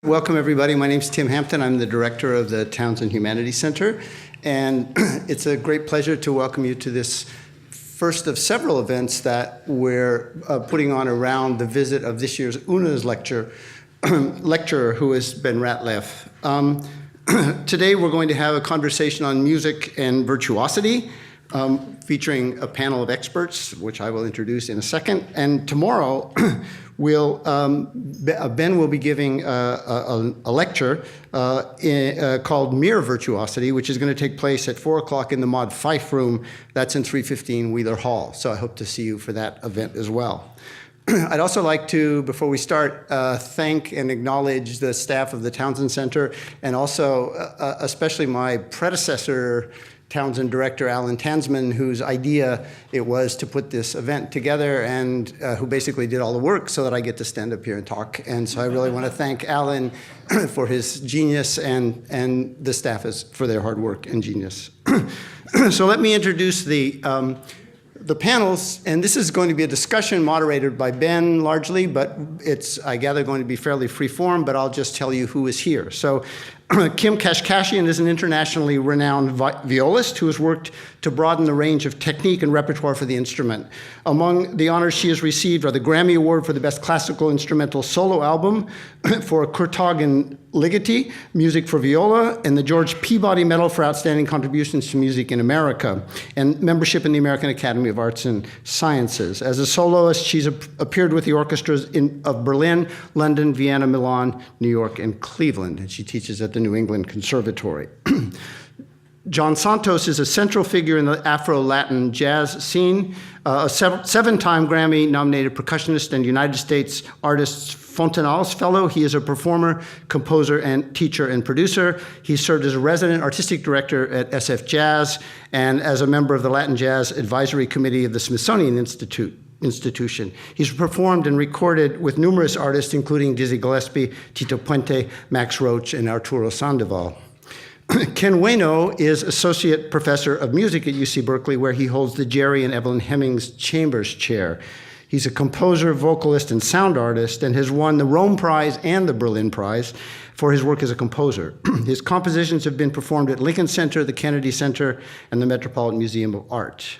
Welcome, everybody. My name's Tim Hampton. I'm the director of the Townsend Center, and it's a great pleasure to welcome you to this first of several events that we're putting on around the visit of this year's Ueno's lecturer, who has been Ratliff. Today, we're going to have a conversation on music and virtuosity, featuring a panel of experts, which I will introduce in a second. And tomorrow, Ben will be giving a lecture called Mere Virtuosity, which is going to take place at 4 o'clock in the Maud Fife Room. That's in 315 Wheeler Hall. So I hope to see you for that event as well. I'd also like to, before we start, thank and acknowledge the staff of the Townsend Center, and also especially my predecessor, Townsend director Alan Tansman, whose idea it was to put this event together, and who basically did all the work so that I get to stand up here and talk. And so I really want to thank Alan for his genius and the staff for their hard work and genius. So let me introduce the panels, and this is going to be a discussion moderated by Ben largely, but it's, I gather, going to be fairly free-form, but I'll just tell you who is here. So Kim Kashkashian is an internationally renowned violist who has worked to broaden the range of technique and repertoire for the instrument. Among the honors she has received are the Grammy Award for the Best Classical Instrumental Solo Album for Kurtag and Ligeti, Music for Viola, and the George Peabody Medal for Outstanding Contributions to Music in America, and membership in the American Academy of Arts and Sciences. As a soloist, she's appeared with the orchestras of Berlin, London, Vienna, Milan, New York, and Cleveland, and she teaches at the New England Conservatory. John Santos is a central figure in the Afro-Latin jazz scene, a seven-time Grammy-nominated percussionist and United States Artists Fontanals Fellow. He is a performer, composer, and teacher and producer. He served as a resident artistic director at SF Jazz and as a member of the Latin Jazz Advisory Committee of the Smithsonian Institution. He's performed and recorded with numerous artists, including Dizzy Gillespie, Tito Puente, Max Roach, and Arturo Sandoval. Ken Ueno is Associate Professor of Music at UC Berkeley, where he holds the Jerry and Evelyn Hemmings Chambers Chair. He's a composer, vocalist, and sound artist, and has won the Rome Prize and the Berlin Prize for his work as a composer. His compositions have been performed at Lincoln Center, the Kennedy Center, and the Metropolitan Museum of Art.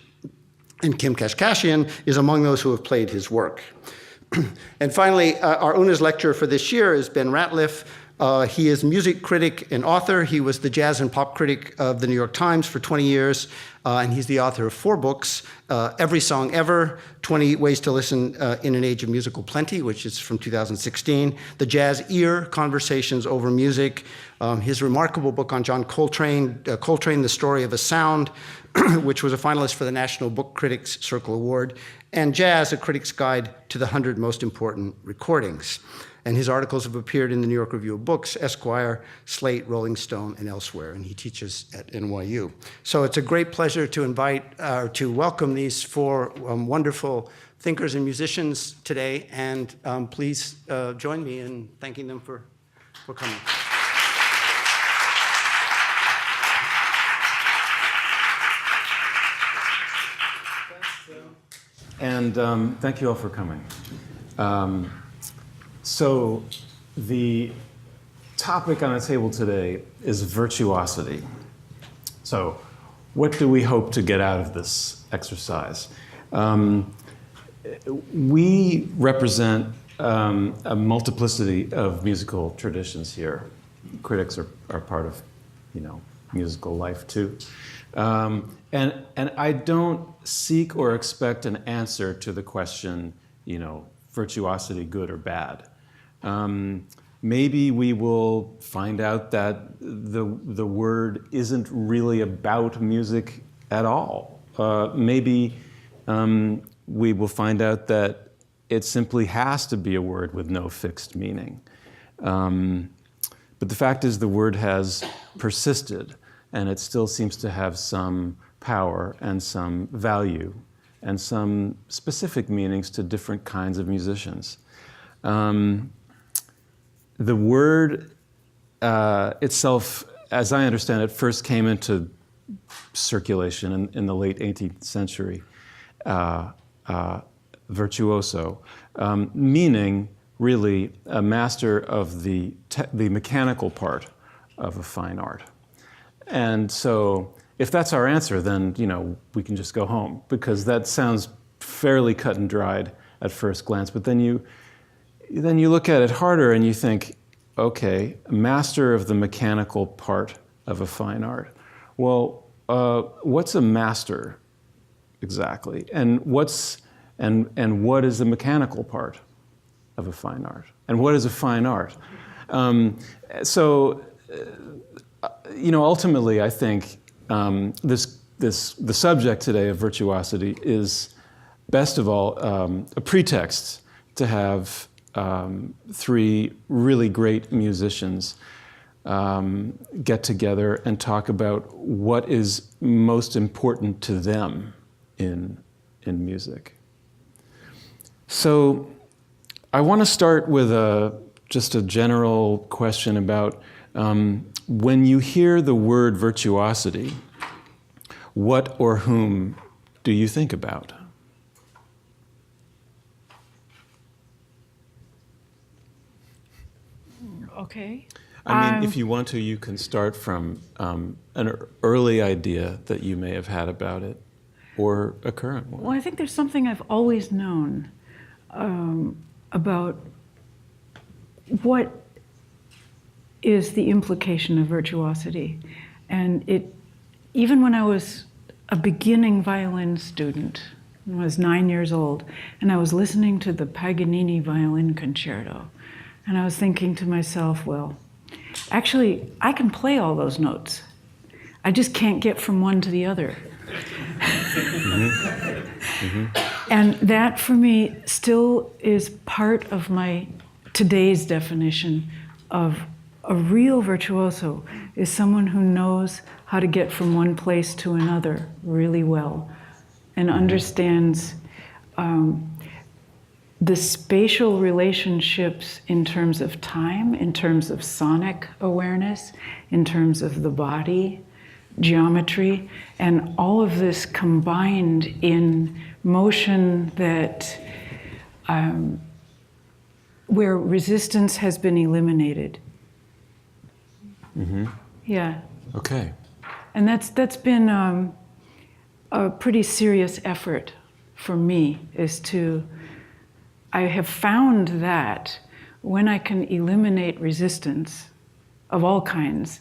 And Kim Kashkashian is among those who have played his work. And finally, our Ueno's lecturer for this year is Ben Ratliff. He is music critic and author. He was the jazz and pop critic of the New York Times for 20 years, and he's the author of 4 books, Every Song Ever, 20 Ways to Listen in an Age of Musical Plenty, which is from 2016, The Jazz Ear, Conversations Over Music, his remarkable book on John Coltrane, Coltrane, The Story of a Sound, which was a finalist for the National Book Critics Circle Award, and Jazz, A Critic's Guide to the 100 Most Important Recordings. And his articles have appeared in the New York Review of Books, Esquire, Slate, Rolling Stone, and elsewhere, and he teaches at NYU. So it's a great pleasure to welcome these 4 wonderful thinkers and musicians today, and please join me in thanking them for coming. And thank you all for coming. So the topic on the table today is virtuosity. So what do we hope to get out of this exercise? We represent a multiplicity of musical traditions here. Critics are part of, musical life too. And I don't seek or expect an answer to the question, virtuosity good or bad. Maybe we will find out that the word isn't really about music at all. Maybe we will find out that it simply has to be a word with no fixed meaning. But the fact is the word has persisted, and it still seems to have some power and some value and some specific meanings to different kinds of musicians. The word itself, as I understand it, first came into circulation in the late 18th century, virtuoso, meaning really a master of the mechanical part of a fine art. And so if that's our answer, then we can just go home, because that sounds fairly cut and dried at first glance. But then you look at it harder and you think, okay, master of the mechanical part of a fine art. Well, what's a master exactly? And what is the mechanical part of a fine art? And what is a fine art? Ultimately, I think the subject today of virtuosity is, best of all, a pretext to have three really great musicians get together and talk about what is most important to them in music. So I want to start with just a general question about when you hear the word virtuosity, what or whom do you think about? Okay. I mean, if you want to, you can start from an early idea that you may have had about it, or a current one. Well, I think there's something I've always known about what is the implication of virtuosity. And even when I was a beginning violin student, when I was 9 years old, and I was listening to the Paganini violin concerto, and I was thinking to myself, well, actually, I can play all those notes. I just can't get from one to the other. And that, for me, still is part of my today's definition of a real virtuoso, is someone who knows how to get from one place to another really well and understands the spatial relationships in terms of time, in terms of sonic awareness, in terms of the body, geometry, and all of this combined in motion that where resistance has been eliminated. Yeah. Okay. And that's been a pretty serious effort for me, I have found that when I can eliminate resistance of all kinds,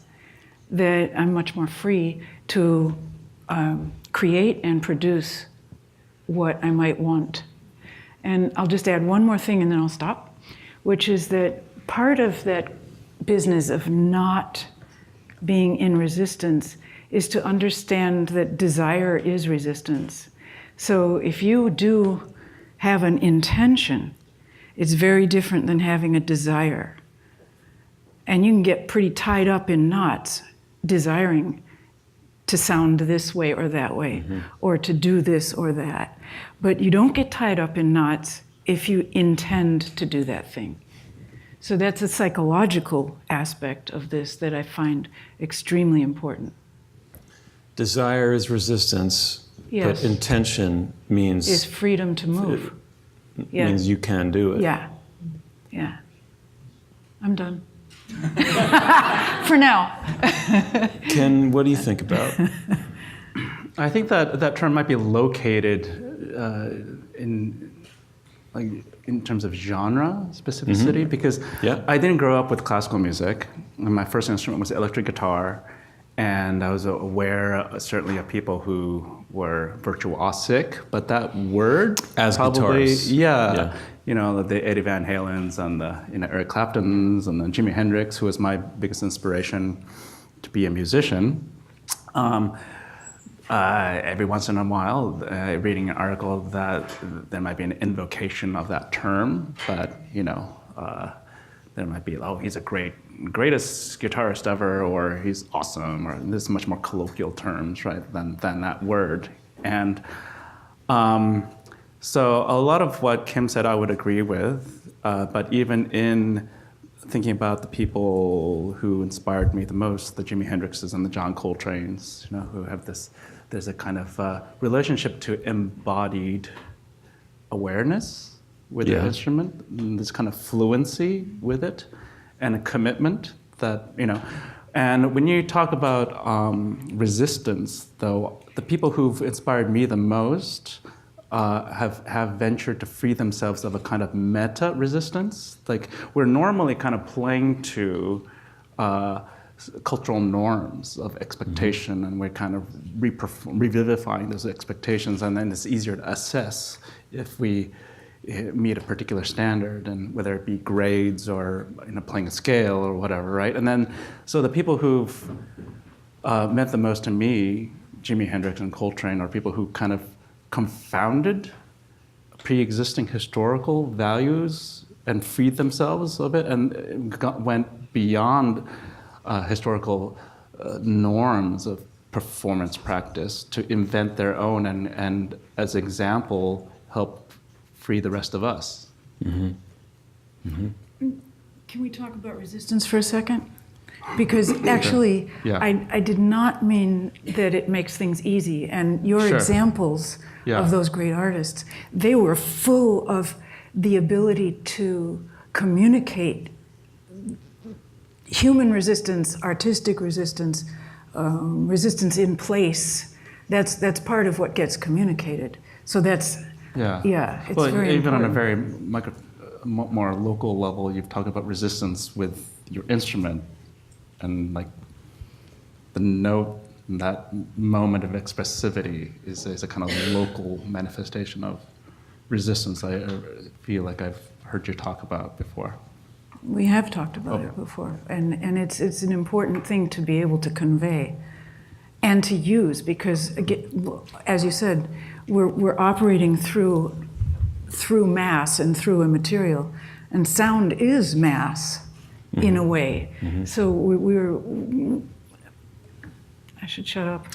that I'm much more free to create and produce what I might want. And I'll just add one more thing and then I'll stop, which is that part of that business of not being in resistance is to understand that desire is resistance. So if you do have an intention, it's very different than having a desire. And you can get pretty tied up in knots, desiring to sound this way or that way, or to do this or that. But you don't get tied up in knots if you intend to do that thing. So that's a psychological aspect of this that I find extremely important. Desire is resistance, Yes. but intention means Is freedom to move. Yeah. means you can do it. Yeah. Yeah. I'm done. For now. Ken, what do you think about? I think that term might be located in terms of genre specificity, because Yeah. I didn't grow up with classical music. And my first instrument was electric guitar, and I was aware certainly of people who were virtuosic, but that word As probably, guitarists. yeah. The Eddie Van Halens and the Eric Claptons and then Jimi Hendrix, who was my biggest inspiration to be a musician. Every once in a while, reading an article that there might be an invocation of that term, but there might be, oh, he's a greatest guitarist ever, or he's awesome, or this is much more colloquial terms, right, than that word. And so a lot of what Kim said I would agree with, but even in thinking about the people who inspired me the most, the Jimi Hendrixes and the John Coltranes, who have there's a kind of relationship to embodied awareness with the instrument, and this kind of fluency with it, and a commitment that, And when you talk about resistance, though, the people who've inspired me the most have ventured to free themselves of a kind of meta resistance. Like, we're normally kind of playing to cultural norms of expectation, and we're kind of revivifying those expectations, and then it's easier to assess if we meet a particular standard, and whether it be grades or playing a scale or whatever, right? And then, so the people who've meant the most to me, Jimi Hendrix and Coltrane, are people who kind of confounded pre-existing historical values and freed themselves of it, and went beyond historical norms of performance practice to invent their own, and as example, help free the rest of us. Mm-hmm. Mm-hmm. Can we talk about resistance for a second? Because actually, I did not mean that it makes things easy. And your examples of those great artists, they were full of the ability to communicate human resistance, artistic resistance, resistance in place. That's part of what gets communicated. So that's it's very even important. on a very more local level, you've talked about resistance with your instrument, and like the note, that moment of expressivity is a kind of local manifestation of resistance. I feel like I've heard you talk about before. We have talked about it before, and it's an important thing to be able to convey and to use, because again, as you said, we're operating through mass and through a material, and sound is mass in a way. Mm-hmm. So we're. I should shut up.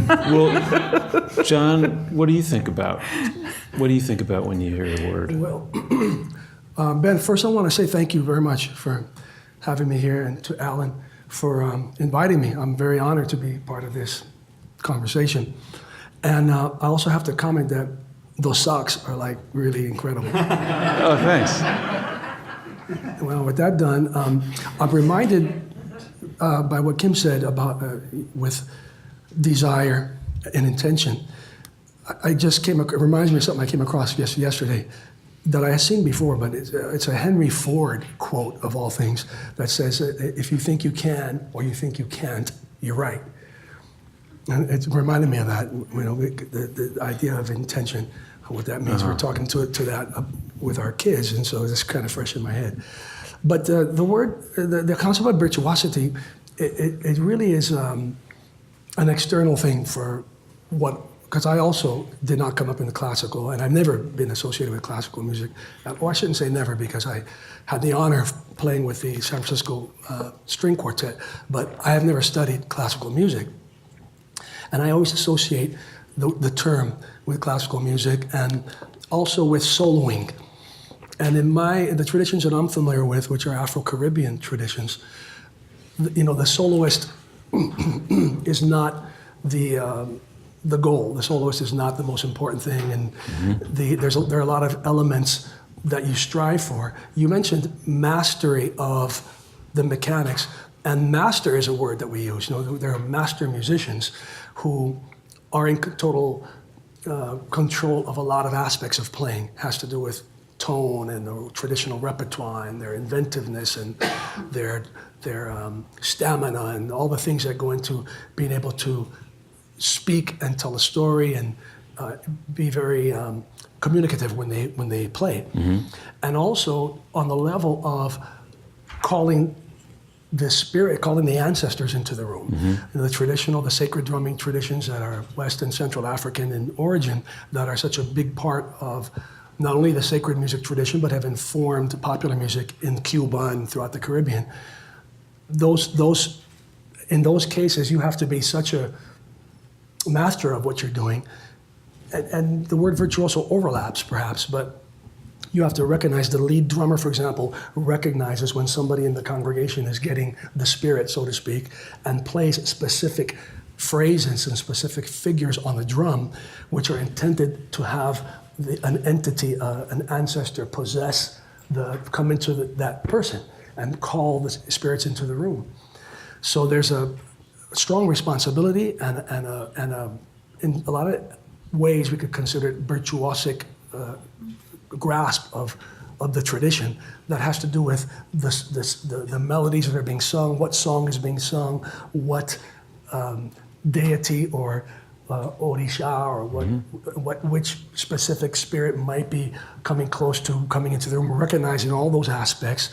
Well, John, what do you think about? What do you think about when you hear the word? Well, Ben, first I want to say thank you very much for having me here, and to Alan for inviting me. I'm very honored to be part of this conversation. And I also have to comment that those socks are like really incredible. Oh, thanks. Well, with that done, I'm reminded by what Kim said about with desire and intention. It reminds me of something I came across yesterday that I had seen before, but it's a Henry Ford quote of all things that says, if you think you can or you think you can't, you're right. And it reminded me of that, the idea of intention, what that means. We're talking to that with our kids, and so it's kind of fresh in my head. But the word, the concept of virtuosity, it really is an external thing for what, because I also did not come up in the classical, and I've never been associated with classical music. Or I shouldn't say never, because I had the honor of playing with the San Francisco String Quartet, but I have never studied classical music. And I always associate the term with classical music and also with soloing. And in the traditions that I'm familiar with, which are Afro-Caribbean traditions, the soloist is not the goal. The soloist is not the most important thing, and there are a lot of elements that you strive for. You mentioned mastery of the mechanics, and master is a word that we use. There are master musicians who are in total control of a lot of aspects of playing. It has to do with tone and the traditional repertoire and their inventiveness and their stamina and all the things that go into being able to speak and tell a story and be very communicative when they play. Mm-hmm. And also on the level of calling the spirit, calling the ancestors into the room. Mm-hmm. The sacred drumming traditions that are West and Central African in origin, that are such a big part of not only the sacred music tradition, but have informed popular music in Cuba and throughout the Caribbean. In those cases, you have to be such a master of what you're doing. And the word virtuoso overlaps, perhaps, but you have to recognize the lead drummer, for example, recognizes when somebody in the congregation is getting the spirit, so to speak, and plays specific phrases and specific figures on the drum, which are intended to have an entity, an ancestor possess come into that person and call the spirits into the room. So there's a strong responsibility and in a lot of ways we could consider it virtuosic grasp of the tradition that has to do with the melodies that are being sung, what song is being sung, what deity or orisha or which specific spirit might be coming into the room, recognizing all those aspects.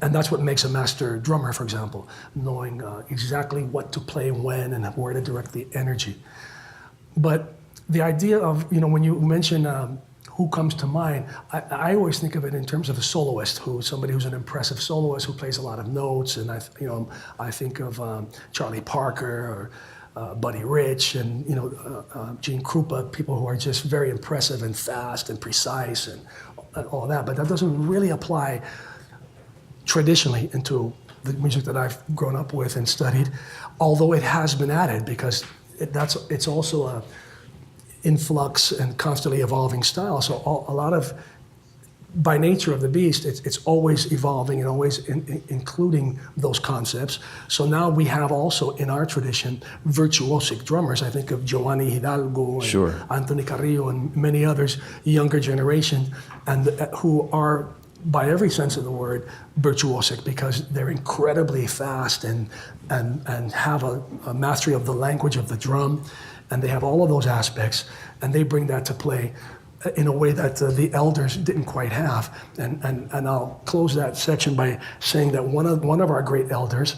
And that's what makes a master drummer, for example, knowing exactly what to play when and where to direct the energy. But the idea of, when you mention who comes to mind, I always think of it in terms of a soloist, somebody who's an impressive soloist who plays a lot of notes. And I think of Charlie Parker or Buddy Rich and Gene Krupa, people who are just very impressive and fast and precise and all that. But that doesn't really apply traditionally into the music that I've grown up with and studied, although it has been added because it's also a influx and constantly evolving style. So a lot of, by nature of the beast, it's always evolving and always including those concepts. So now we have also in our tradition virtuosic drummers. I think of Giovanni Hidalgo and Anthony Carrillo and many others, younger generation, and who are, by every sense of the word, virtuosic because they're incredibly fast and have a mastery of the language of the drum, and they have all of those aspects, and they bring that to play in a way that the elders didn't quite have. And I'll close that section by saying that one of our great elders,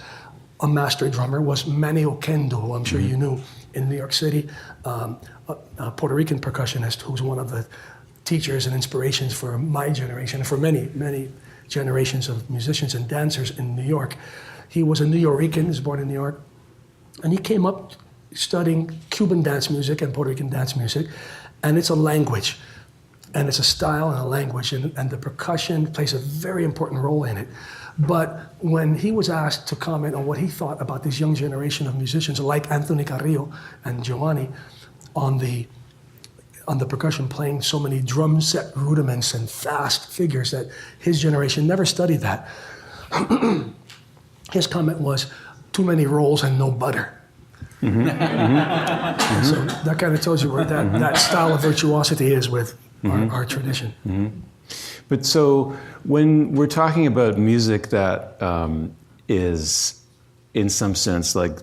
a master drummer, was Manny Oquendo, who I'm sure you knew, in New York City, a Puerto Rican percussionist who's one of the teachers and inspirations for my generation and for many, many generations of musicians and dancers in New York. He was a New Yorican, he was born in New York, and he came up studying Cuban dance music and Puerto Rican dance music, and it's a language, and it's a style and a language, and the percussion plays a very important role in it. But when he was asked to comment on what he thought about this young generation of musicians like Anthony Carrillo and Giovanni on the percussion, playing so many drum set rudiments and fast figures that his generation never studied that. His comment was, too many rolls and no butter. And so that kind of tells you where that style of virtuosity is with our tradition. But so when we're talking about music that is, in some sense, like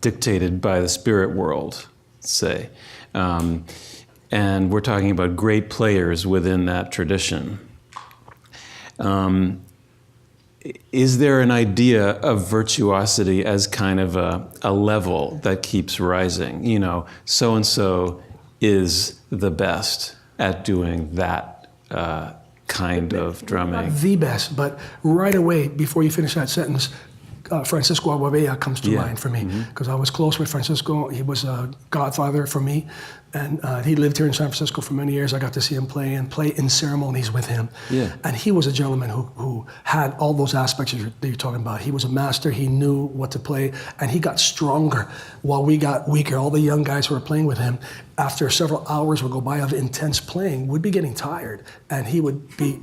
dictated by the spirit world, say, and we're talking about great players within that tradition, is there an idea of virtuosity as kind of a level that keeps rising? So-and-so is the best at doing that kind of drumming. Not the best, but right away, before you finish that sentence, Francisco Aguabella comes to mind for me, because I was close with Francisco. He was a godfather for me, and he lived here in San Francisco for many years. I got to see him play in ceremonies with him. Yeah. And he was a gentleman who had all those aspects that you're talking about. He was a master, he knew what to play, and he got stronger while we got weaker. All the young guys who were playing with him, after several hours would go by of intense playing, would be getting tired, and he would be,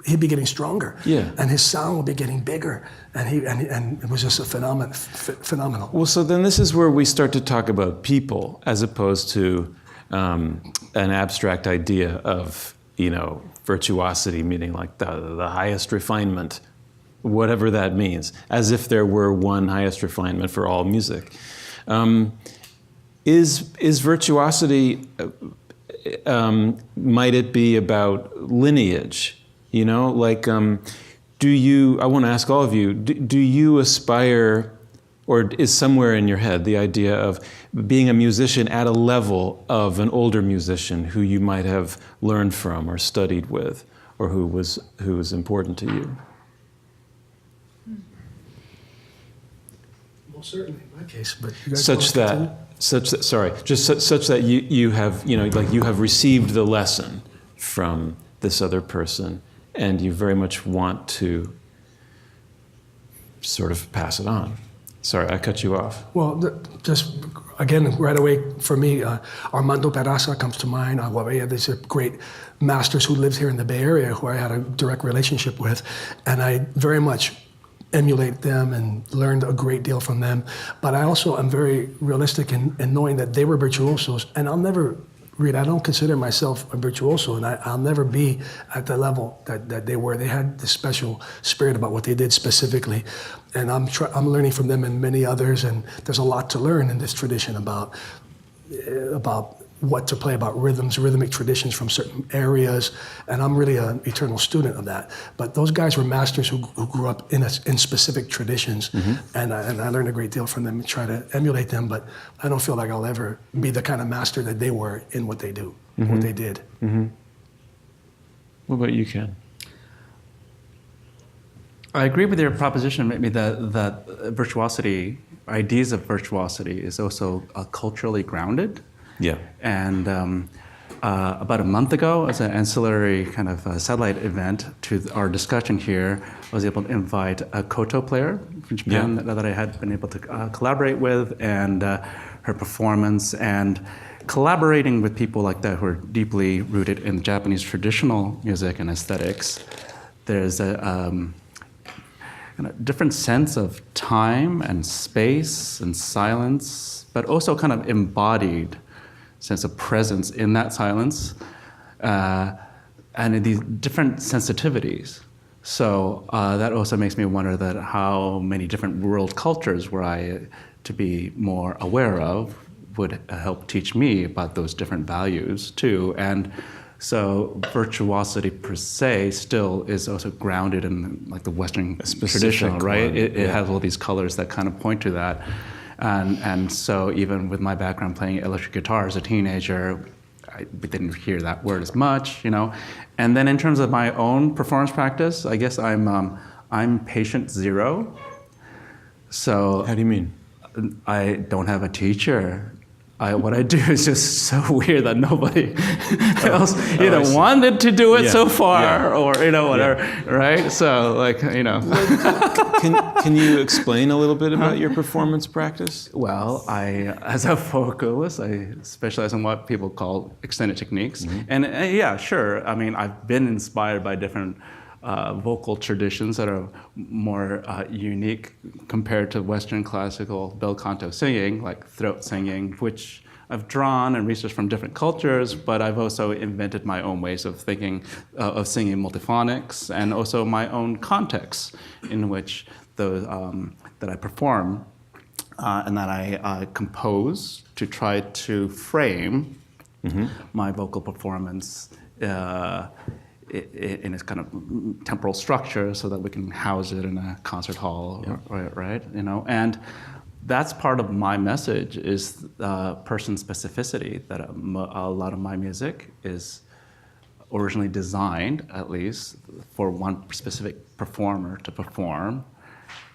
he'd be getting stronger, and his sound would be getting bigger, and it was just a phenomenal. Well, so then this is where we start to talk about people as opposed to an abstract idea of virtuosity, meaning like the highest refinement, whatever that means, as if there were one highest refinement for all music. Is virtuosity, might it be about lineage? I want to ask all of you, do you aspire, or is somewhere in your head the idea of being a musician at a level of an older musician who you might have learned from or studied with, or who was important to you? Well, certainly in my case, but you guys such that you have, you have received the lesson from this other person, and you very much want to sort of pass it on. Sorry, I cut you off. Well, just again, right away for me, Armando Peraza comes to mind. Aguabella, these are great masters who lived here in the Bay Area who I had a direct relationship with. And I very much emulate them and learned a great deal from them. But I also am very realistic in knowing that they were virtuosos, and I don't consider myself a virtuoso, and I'll never be at the level that they were. They had this special spirit about what they did specifically, and I'm learning from them and many others, and there's a lot to learn in this tradition about what to play, about rhythmic traditions from certain areas, and I'm really an eternal student of that. But those guys were masters who grew up in specific traditions, and I learned a great deal from them and try to emulate them, but I don't feel like I'll ever be the kind of master that they were in what they do, what they did. What about you, Ken? I agree with your proposition, maybe that virtuosity, ideas of virtuosity is also culturally grounded. Yeah. And about a month ago, as an ancillary kind of satellite event to our discussion here, I was able to invite a koto player from Japan that I had been able to collaborate with, and her performance, and collaborating with people like that who are deeply rooted in Japanese traditional music and aesthetics. There's a different sense of time and space and silence, but also kind of embodied sense of presence in that silence, and in these different sensitivities. So that also makes me wonder that how many different world cultures were I to be more aware of would help teach me about those different values too. And so virtuosity per se still is also grounded in like the Western tradition, right? It has all these colors that kind of point to that. And so even with my background playing electric guitar as a teenager, I didn't hear that word as much, And then in terms of my own performance practice, I guess I'm patient zero. So How do you mean? I don't have a teacher. What I do is just so weird that nobody else wanted to do it so far, or whatever, right? So Can you explain a little bit about your performance practice? Well, as a vocalist, I specialize in what people call extended techniques, and sure. I mean, I've been inspired by different vocal traditions that are more unique compared to Western classical bel canto singing, like throat singing, which I've drawn and researched from different cultures, but I've also invented my own ways of thinking, of singing multiphonics, and also my own contexts in which those that I perform and that I compose to try to frame my vocal performance in its kind of temporal structure so that we can house it in a concert hall, right? And that's part of my message is person specificity, that a lot of my music is originally designed, at least, for one specific performer to perform.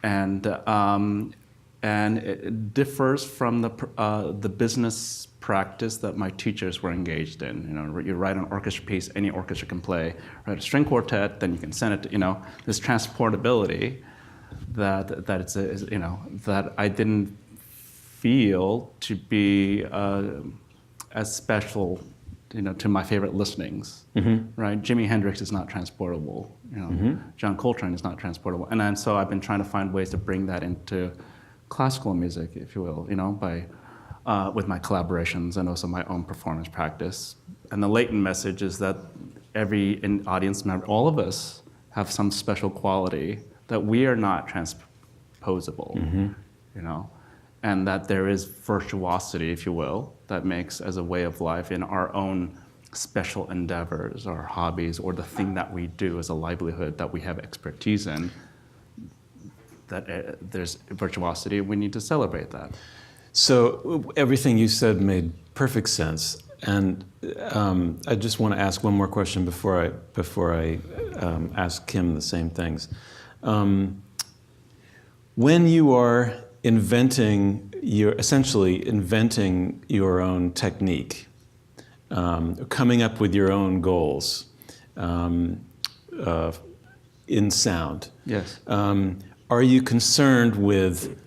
And it differs from the business practice that my teachers were engaged in. You write an orchestra piece, any orchestra can play. Write a string quartet, then you can send it to, this transportability that it's that I didn't feel to be as special, to my favorite listenings. Right? Jimi Hendrix is not transportable. John Coltrane is not transportable, and so I've been trying to find ways to bring that into classical music, if you will, by with my collaborations and also my own performance practice. And the latent message is that every audience member, all of us, have some special quality that we are not transposable, and that there is virtuosity, if you will, that makes as a way of life in our own special endeavors, our hobbies, or the thing that we do as a livelihood that we have expertise in, that there's virtuosity, we need to celebrate that. So everything you said made perfect sense, and I just want to ask one more question before I ask Kim the same things. When you are essentially inventing your own technique, coming up with your own goals in sound, Yes. Are you concerned with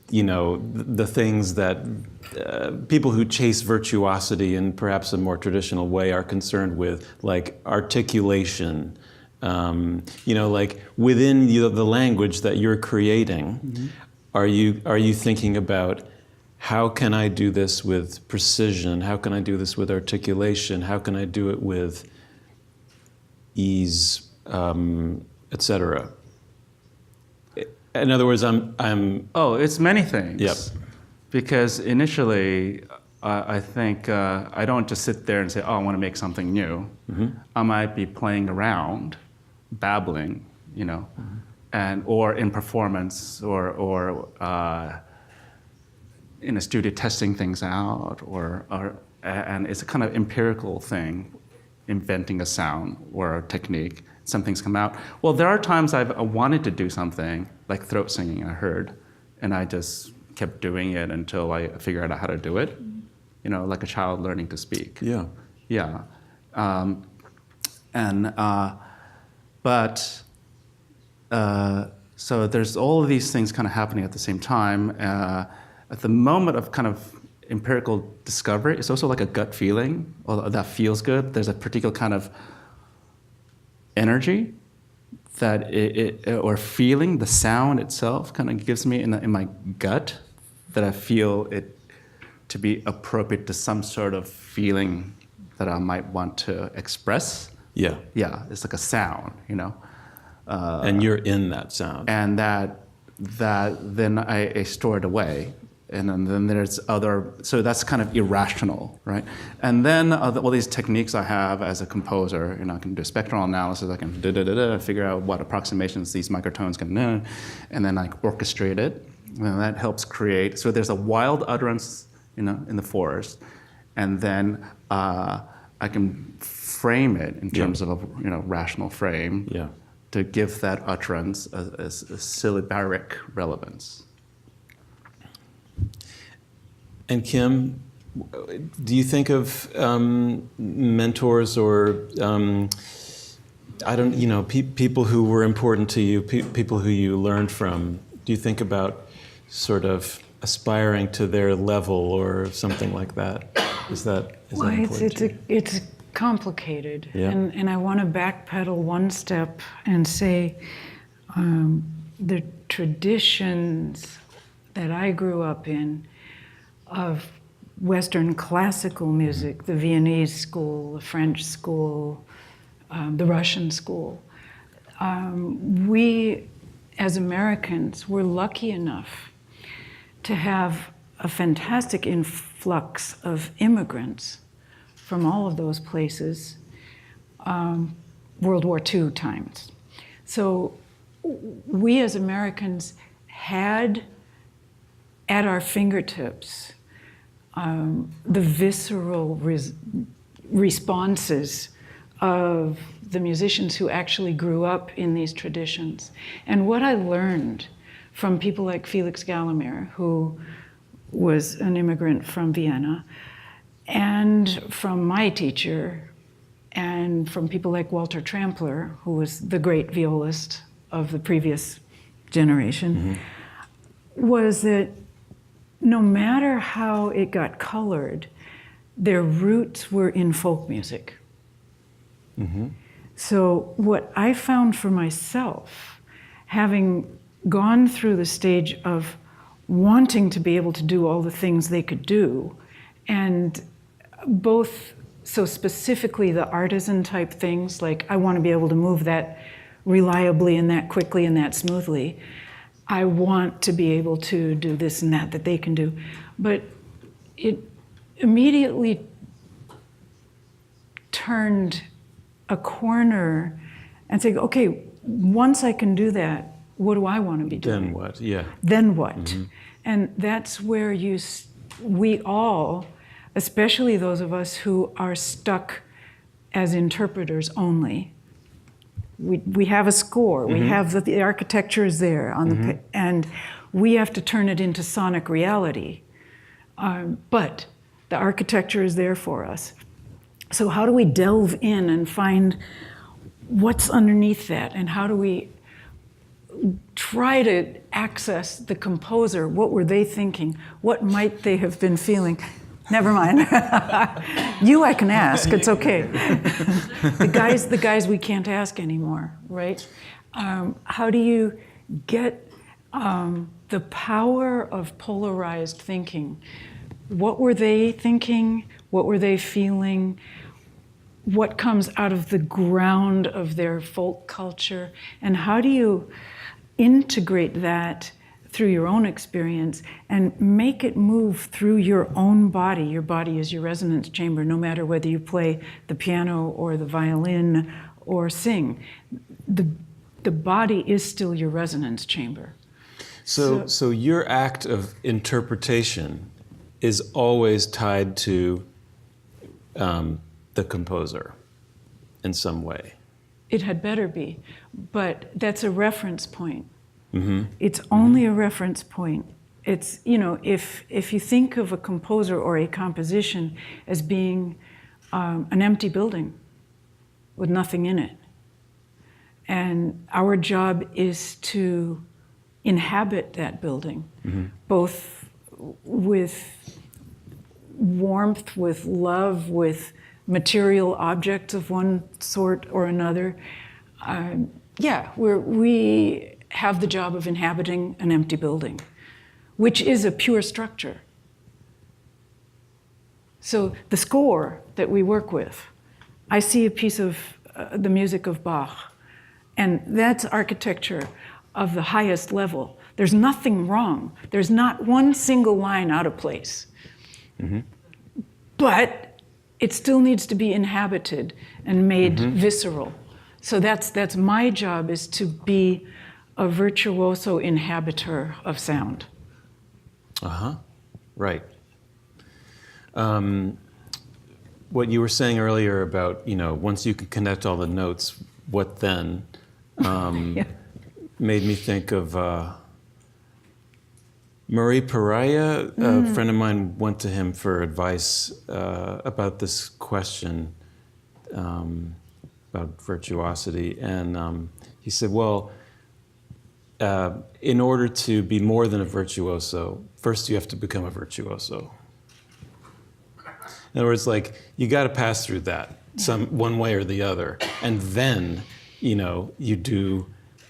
the things that people who chase virtuosity in perhaps a more traditional way are concerned with, like articulation. Like within the language that you're creating, are you thinking about how can I do this with precision? How can I do this with articulation? How can I do it with ease, etc.? In other words, I'm. Oh, it's many things. Yep. Because initially, I think I don't just sit there and say, "Oh, I want to make something new." I might be playing around, babbling, and or in performance, or in a studio testing things out, and it's a kind of empirical thing, inventing a sound or a technique. Some things come out. Well, there are times I wanted to do something like throat singing. I heard, and I just kept doing it until I figured out how to do it. Like a child learning to speak. Yeah. Yeah. So there's all of these things kind of happening at the same time. At the moment of kind of empirical discovery, it's also like a gut feeling, or that feels good. There's a particular kind of energy that or feeling, the sound itself kind of gives me in my gut, that I feel it to be appropriate to some sort of feeling that I might want to express. Yeah. Yeah, it's like a sound, And you're in that sound. and that then I store it away. And then there's other, so that's kind of irrational, right? And then all these techniques I have as a composer, I can do spectral analysis, I can figure out what approximations these microtones can do, and then I orchestrate it, and that helps create, so there's a wild utterance, in the forest, and then I can frame it in terms of a rational frame to give that utterance a syllabaric relevance. And Kim, do you think of mentors or people who were important to you, people who you learned from? Do you think about sort of aspiring to their level or something like that? Is that important to you? It's complicated, Yeah. and I want to backpedal one step and say the traditions that I grew up in of Western classical music, the Viennese school, the French school, the Russian school. We, as Americans, were lucky enough to have a fantastic influx of immigrants from all of those places, World War II times. So we as Americans had at our fingertips the visceral responses of the musicians who actually grew up in these traditions. And what I learned from people like Felix Gallimere, who was an immigrant from Vienna, and from my teacher, and from people like Walter Trampler, who was the great violist of the previous generation, was that no matter how it got colored, their roots were in folk music. So what I found for myself, having gone through the stage of wanting to be able to do all the things they could do, and both so specifically the artisan type things, like I want to be able to move that reliably and that quickly and that smoothly. I want to be able to do this and that they can do. But it immediately turned a corner and said, okay, once I can do that, what do I want to be doing? Then what? Yeah. Then what? And that's where we all, especially those of us who are stuck as interpreters only, we have a score, we have the architecture is there on the and we have to turn it into sonic reality. But the architecture is there for us. So how do we delve in and find what's underneath that, and how do we try to access the composer. What were they thinking? What might they have been feeling? Never mind. You I can ask, it's okay. The guys we can't ask anymore, right? How do you get the power of polarized thinking? What were they thinking? What were they feeling? What comes out of the ground of their folk culture? And how do you integrate that through your own experience and make it move through your own body? Your body is your resonance chamber, no matter whether you play the piano or the violin or sing. The body is still your resonance chamber. So your act of interpretation is always tied to the composer in some way. It had better be, but that's a reference point. Mm-hmm. It's only a reference point. It's, if you think of a composer or a composition as being an empty building with nothing in it, and our job is to inhabit that building, both with warmth, with love, with material objects of one sort or another. We have the job of inhabiting an empty building, which is a pure structure. So the score that we work with, I see a piece of the music of Bach, and that's architecture of the highest level. There's nothing wrong. There's not one single line out of place. Mm-hmm. But it still needs to be inhabited and made visceral. So that's my job, is to be a virtuoso inhabitor of sound. Right. What you were saying earlier about, once you can connect all the notes, what then? Made me think of Murray Pariah. A friend of mine went to him for advice about this question about virtuosity, and he said, well, in order to be more than a virtuoso, first you have to become a virtuoso. In other words, you got to pass through that one way or the other, and then you do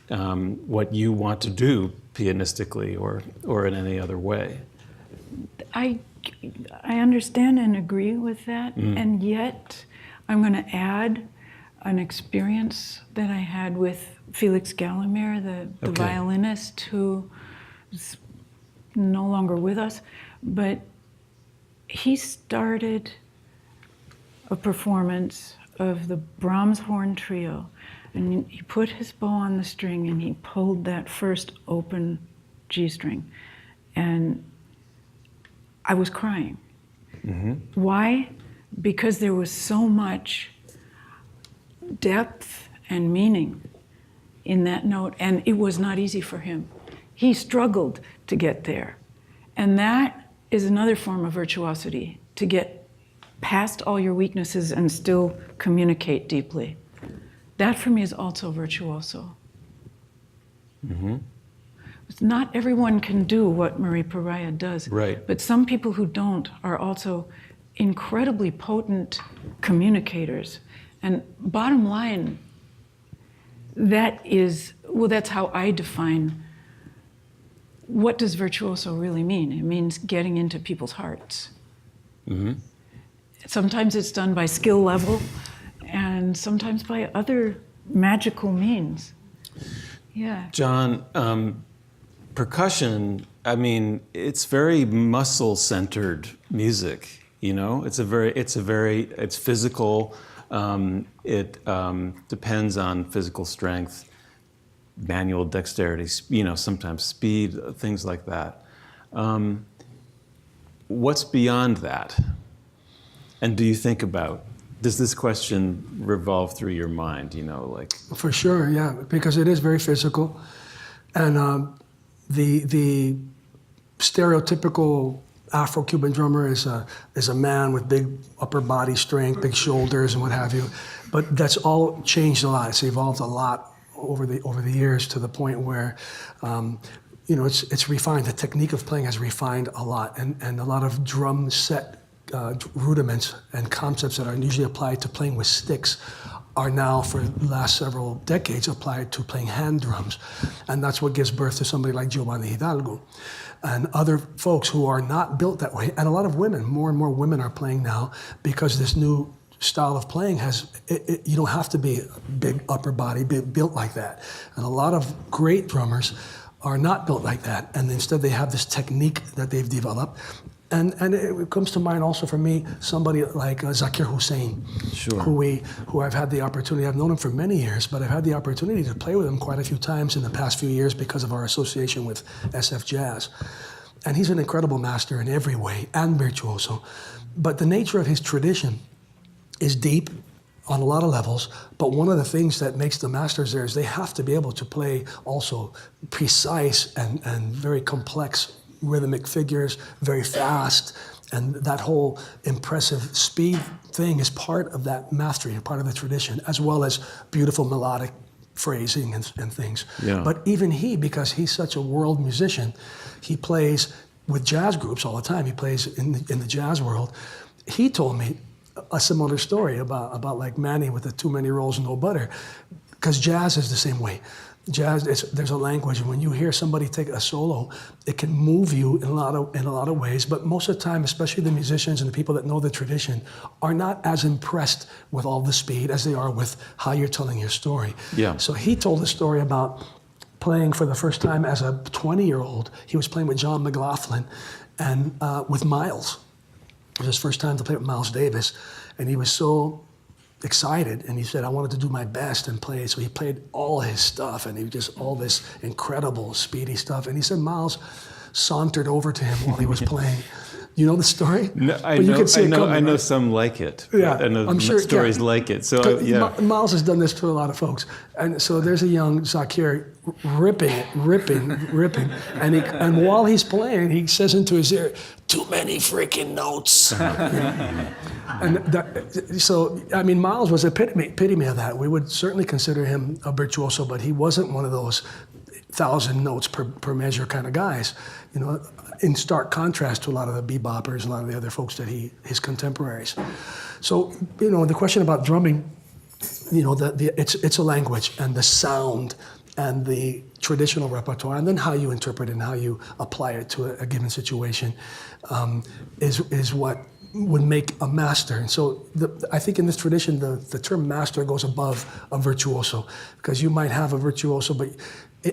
what you want to do pianistically or in any other way. I understand and agree with that, and yet I'm going to add an experience that I had with Felix Gallimere, the violinist, who is no longer with us, but he started a performance of the Brahms Horn Trio, and he put his bow on the string and he pulled that first open G string, and I was crying. Why? Because there was so much depth and meaning in that note, and it was not easy for him. He struggled to get there. And that is another form of virtuosity, to get past all your weaknesses and still communicate deeply. That for me is also virtuoso. Not everyone can do what Murray Pariah does. Right. But some people who don't are also incredibly potent communicators. And bottom line, that's how I define what does virtuoso really mean. It means getting into people's hearts. Sometimes it's done by skill level, and sometimes by other magical means. Yeah. John, percussion, it's very muscle-centered music, It's physical. It depends on physical strength, manual dexterity, sometimes speed, things like that. What's beyond that? And do you think about, does this question revolve through your mind, For sure, yeah, because it is very physical. And the stereotypical Afro-Cuban drummer is a man with big upper body strength, big shoulders, and what have you. But that's all changed a lot. It's evolved a lot over the years to the point where, it's refined. The technique of playing has refined a lot, and a lot of drum set rudiments and concepts that are usually applied to playing with sticks are now, for the last several decades, applied to playing hand drums. And that's what gives birth to somebody like Giovanni Hidalgo and other folks who are not built that way. And a lot of women, more and more women are playing now, because this new style of playing you don't have to be a big upper body, built like that. And a lot of great drummers are not built like that. And instead they have this technique that they've developed. And it comes to mind also for me, somebody like Zakir Hussain, Sure. who I've had the opportunity, I've known him for many years, but I've had the opportunity to play with him quite a few times in the past few years because of our association with SF Jazz. And he's an incredible master in every way, and virtuoso. But the nature of his tradition is deep on a lot of levels, but one of the things that makes the masters there is they have to be able to play also precise and very complex rhythmic figures, very fast, and that whole impressive speed thing is part of that mastery and part of the tradition, as well as beautiful melodic phrasing and things. Yeah. But even he, because he's such a world musician, he plays with jazz groups all the time. He plays in the jazz world. He told me a similar story about like Manny with the too many rolls, no butter, because jazz is the same way. Jazz, there's a language, and when you hear somebody take a solo, it can move you in a lot of ways. But most of the time, especially the musicians and the people that know the tradition, are not as impressed with all the speed as they are with how you're telling your story. Yeah. So he told a story about playing for the first time as a 20-year-old. He was playing with John McLaughlin and with Miles. It was his first time to play with Miles Davis, and he was so excited, and he said, I wanted to do my best and play. So he played all his stuff, and he just all this incredible speedy stuff. And he said Miles sauntered over to him while he was playing. You know the story? No, But you can see it coming, I know right? some like it. Yeah, I know I'm sure, stories yeah. like it. So yeah. Miles has done this to a lot of folks. And so there's a young Zakir ripping, and while he's playing, he says into his ear, too many freaking notes. So, I mean, Miles was epitome of that. We would certainly consider him a virtuoso, but he wasn't one of those 1,000 notes per measure kind of guys, in stark contrast to a lot of the beboppers, a lot of the other folks that his contemporaries. So, the question about drumming, it's a language, and the sound and the traditional repertoire, and then how you interpret it and how you apply it to a given situation is what would make a master. And so I think in this tradition, the term master goes above a virtuoso, because you might have a virtuoso but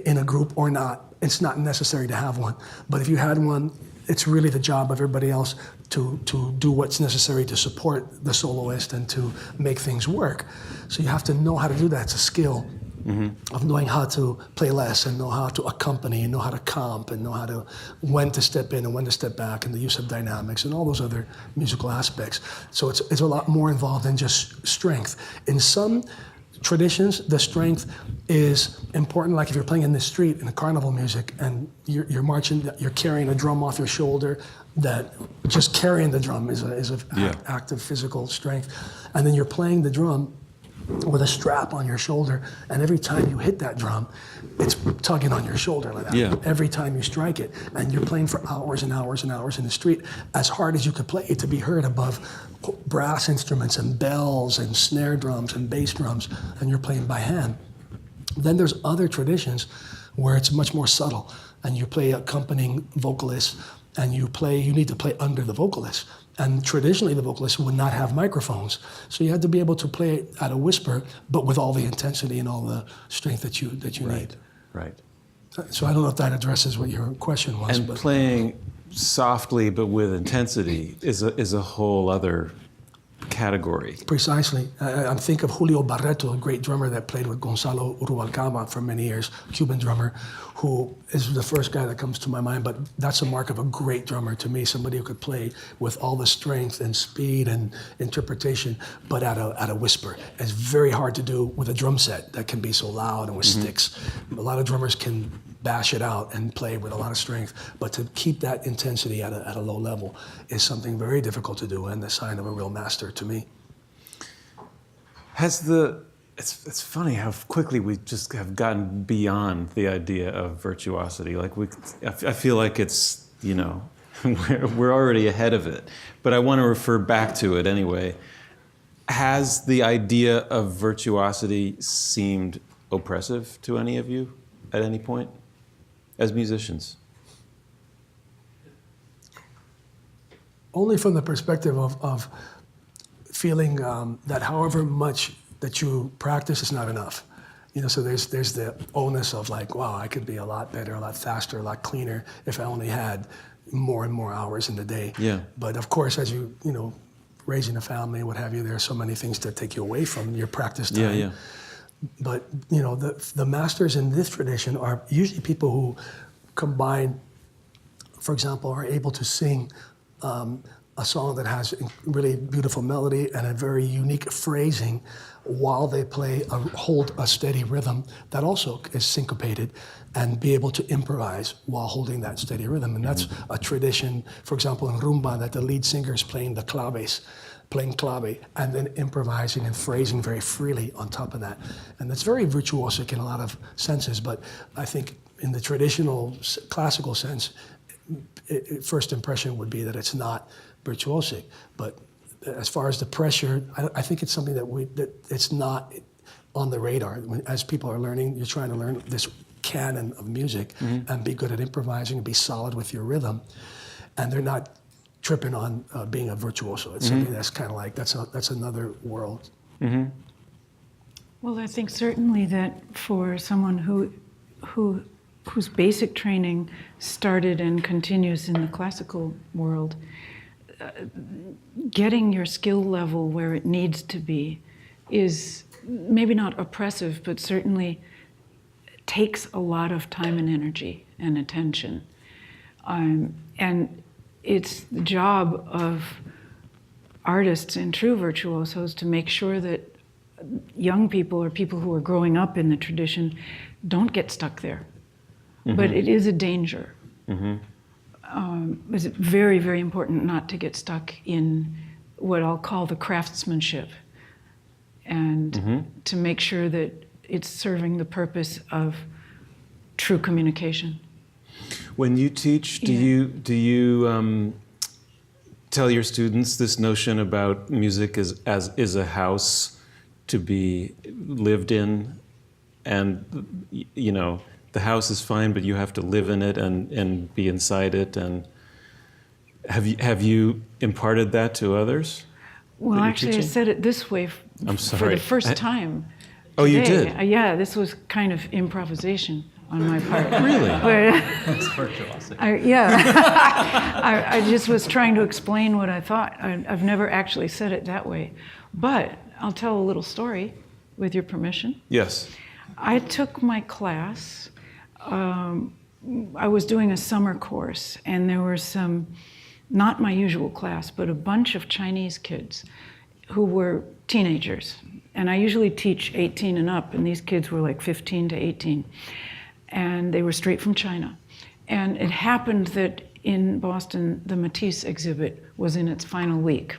in a group or not. It's not necessary to have one. But if you had one, it's really the job of everybody else to do what's necessary to support the soloist and to make things work. So you have to know how to do that. It's a skill. Mm-hmm. Of knowing how to play less and know how to accompany and know how to comp and know how to when to step in and when to step back, and the use of dynamics and all those other musical aspects. So it's a lot more involved than just strength. In some traditions, the strength is important. Like if you're playing in the street in a carnival music and you're marching, you're carrying a drum off your shoulder. That just carrying the drum is an act of physical strength, and then you're playing the drum with a strap on your shoulder, and every time you hit that drum, it's tugging on your shoulder like that. Yeah. Every time you strike it, and you're playing for hours and hours and hours in the street, as hard as you could play it to be heard above brass instruments and bells and snare drums and bass drums, and you're playing by hand. Then there's other traditions where it's much more subtle, and you play accompanying vocalists, and you need to play under the vocalist. And traditionally, the vocalists would not have microphones. So you had to be able to play it at a whisper, but with all the intensity and all the strength that you need. Right. So I don't know if that addresses what your question was. And playing softly but with intensity is a whole other category. Precisely. I think of Julio Barreto, a great drummer that played with Gonzalo Rubalcaba for many years, Cuban drummer, who is the first guy that comes to my mind, but that's a mark of a great drummer to me, somebody who could play with all the strength and speed and interpretation, but at a whisper. It's very hard to do with a drum set that can be so loud and with sticks. A lot of drummers can bash it out and play with a lot of strength, but to keep that intensity at a low level is something very difficult to do, and the sign of a real master to me. Has the it's funny how quickly we just have gotten beyond the idea of virtuosity. Like I feel like it's, we're already ahead of it. But I want to refer back to it anyway. Has the idea of virtuosity seemed oppressive to any of you at any point as musicians? Only from the perspective of feeling that however much that you practice is not enough. So there's the onus of like, wow, I could be a lot better, a lot faster, a lot cleaner if I only had more and more hours in the day. Yeah. But of course, as you raising a family, what have you, there are so many things that take you away from your practice time. Yeah, yeah. But the masters in this tradition are usually people who combine, for example, are able to sing a song that has really beautiful melody and a very unique phrasing while they hold a steady rhythm that also is syncopated, and be able to improvise while holding that steady rhythm. And that's a tradition, for example, in rumba, that the lead singer is playing the claves, playing clave, and then improvising and phrasing very freely on top of that. And that's very virtuosic in a lot of senses, but I think in the traditional classical sense, first impression would be that it's not virtuosic. But as far as the pressure, I think it's something that it's not on the radar. As people are learning, you're trying to learn this canon of music and be good at improvising and be solid with your rhythm. And they're not tripping on being a virtuoso. It's something that's kind of like, that's another world. Well, I think certainly that for someone whose basic training started and continues in the classical world, getting your skill level where it needs to be is maybe not oppressive, but certainly takes a lot of time and energy and attention. And it's the job of artists and true virtuosos to make sure that young people or people who are growing up in the tradition don't get stuck there. But it is a danger. It's very, very important not to get stuck in what I'll call the craftsmanship, and to make sure that it's serving the purpose of true communication. When you teach, do you tell your students this notion about music is a house to be lived in, and the house is fine, but you have to live in it and be inside it? And have you imparted that to others? Well, actually, I said it this way I'm for sorry. the first time. Oh, you today. did? Yeah, this was kind of improvisation on my part. Really? It's virtuosic. I just was trying to explain what I thought. I've never actually said it that way. But I'll tell a little story, with your permission. Yes. I took my class. I was doing a summer course, and there were some, not my usual class, but a bunch of Chinese kids who were teenagers. And I usually teach 18 and up, and these kids were like 15 to 18. And they were straight from China. And it happened that in Boston, the Matisse exhibit was in its final week.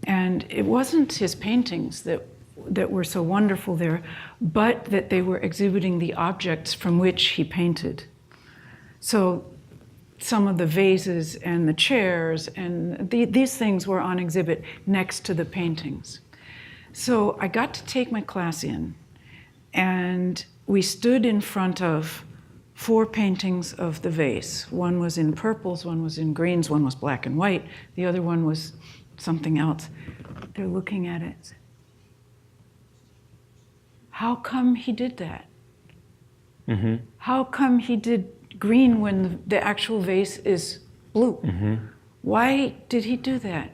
And it wasn't his paintings that were so wonderful there, but that they were exhibiting the objects from which he painted. So some of the vases and the chairs and these things were on exhibit next to the paintings. So I got to take my class in, and we stood in front of 4 paintings of the vase. One was in purples, one was in greens, one was black and white, the other one was something else. They're looking at it. How come he did that? How come he did green when the actual vase is blue? Why did he do that,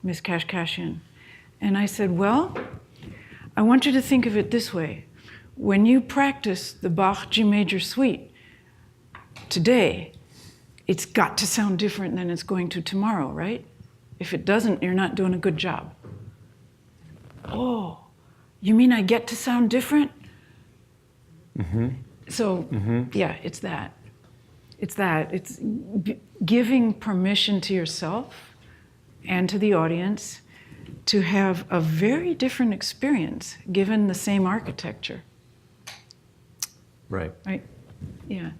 Miss Kashkashian? And I said, well, I want you to think of it this way. When you practice the Bach G major suite today, it's got to sound different than it's going to tomorrow, right? If it doesn't, you're not doing a good job. Oh, you mean I get to sound different? So, yeah, it's that. It's that. It's giving permission to yourself and to the audience to have a very different experience given the same architecture. Right. Right? Yeah.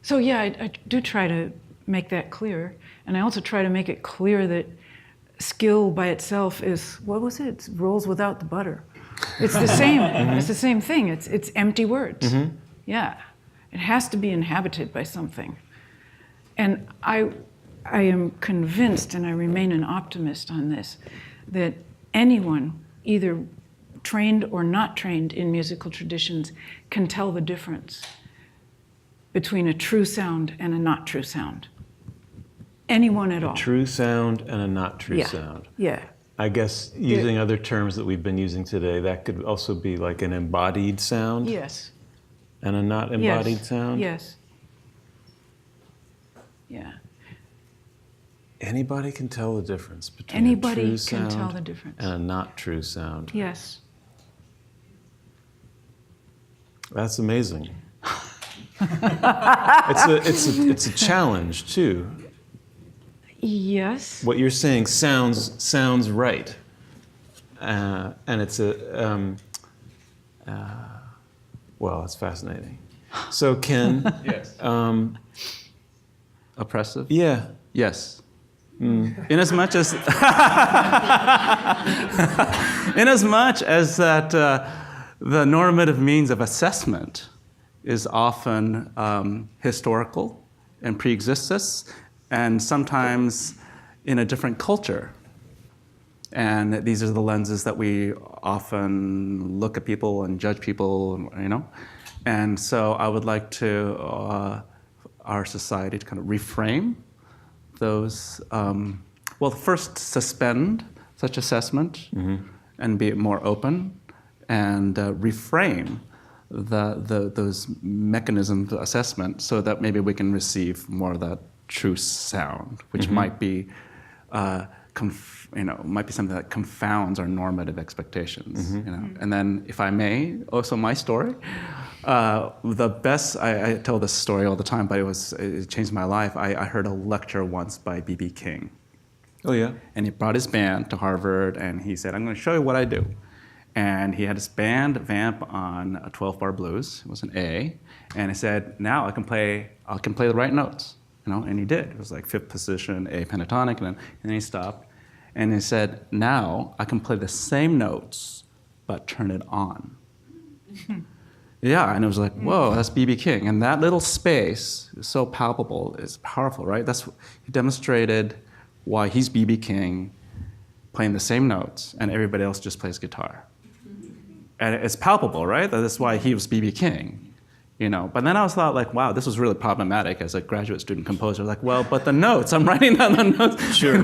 So yeah, I do try to make that clear. And I also try to make it clear that skill by itself is, what was it? It's rolls without the butter. It's the same. It's the same thing. It's empty words. Yeah. It has to be inhabited by something. And I am convinced, and I remain an optimist on this, that anyone, either trained or not trained in musical traditions, can tell the difference between a true sound and a not true sound. Anyone at all. True sound and a not true Yeah. sound. Yeah. I guess using other terms that we've been using today, that could also be like an embodied sound Yes. and a not embodied Yes. sound. Yes. Yeah. Anybody can tell the difference between Anybody a true can sound tell the difference. and a not true sound. Yes. That's amazing. it's a challenge too. Yes. What you're saying sounds right, and it's well, it's fascinating. So Ken, Yes. Oppressive? yeah, Yes. Inasmuch as that the normative means of assessment is often historical and preexists us, and sometimes in a different culture. And these are the lenses that we often look at people and judge people, you know. And so I would like to our society to kind of reframe those. Well, first suspend such assessment and be more open, and reframe those mechanisms of assessment so that maybe we can receive more of that true sound, which might be, might be something that confounds our normative expectations. You know, and then, if I may, also my story. The best, I tell this story all the time, but it changed my life. I heard a lecture once by B.B. King. oh yeah, And he brought his band to Harvard, and he said, I'm going to show you what I do. And he had his band vamp on a 12-bar blues. It was an A. And he said, now I can play the right notes. You know, and he did. It was like fifth position, A pentatonic, and then he stopped. And he said, now I can play the same notes, but turn it on. Yeah, and it was like, whoa, that's B.B. King. And that little space is so palpable, it's powerful, right? He demonstrated why he's B.B. King, playing the same notes, and everybody else just plays guitar. And it's palpable, right? That's why he was B.B. King. You know, but then I was thought like, wow, this was really problematic as a graduate student composer. Like, well, but the notes, I'm writing down the notes. sure.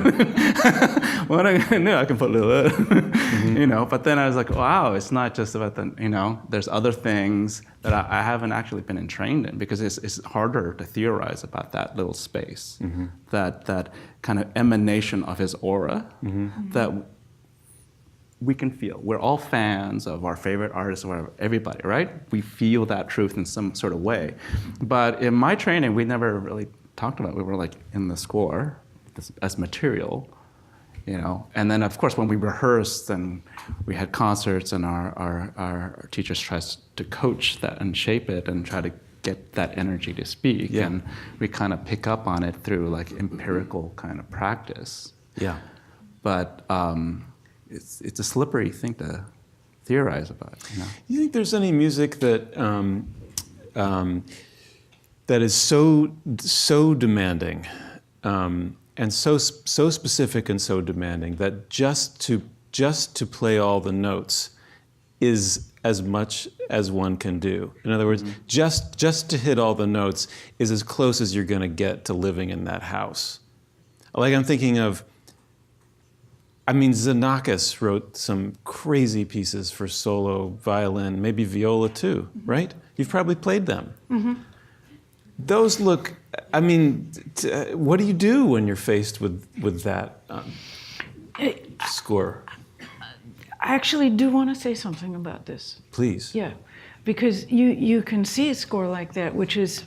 What I knew I can put you know. But then I was like, wow, it's not just about the, you know, there's other things that I haven't actually been trained in, because it's harder to theorize about that little space, that kind of emanation of his aura that we can feel. We're all fans of our favorite artists, or everybody, right? We feel that truth in some sort of way. But in my training, we never really talked about it. We were like in the score as material, you know. And then, of course, when we rehearsed and we had concerts, and our teachers tried to coach that and shape it and try to get that energy to speak. Yeah. And we kind of pick up on it through like empirical kind of practice. Yeah. But it's a slippery thing to theorize about. You know? You think there's any music that that is so demanding, and so specific and so demanding that just to play all the notes is as much as one can do? In other words, just to hit all the notes is as close as you're going to get to living in that house. Like, I'm thinking of, I mean, Xenakis wrote some crazy pieces for solo violin, maybe viola too, right? You've probably played them. Those look, I mean, what do you do when you're faced with that score? I actually do want to say something about this. Please. Yeah, because you can see a score like that, which is,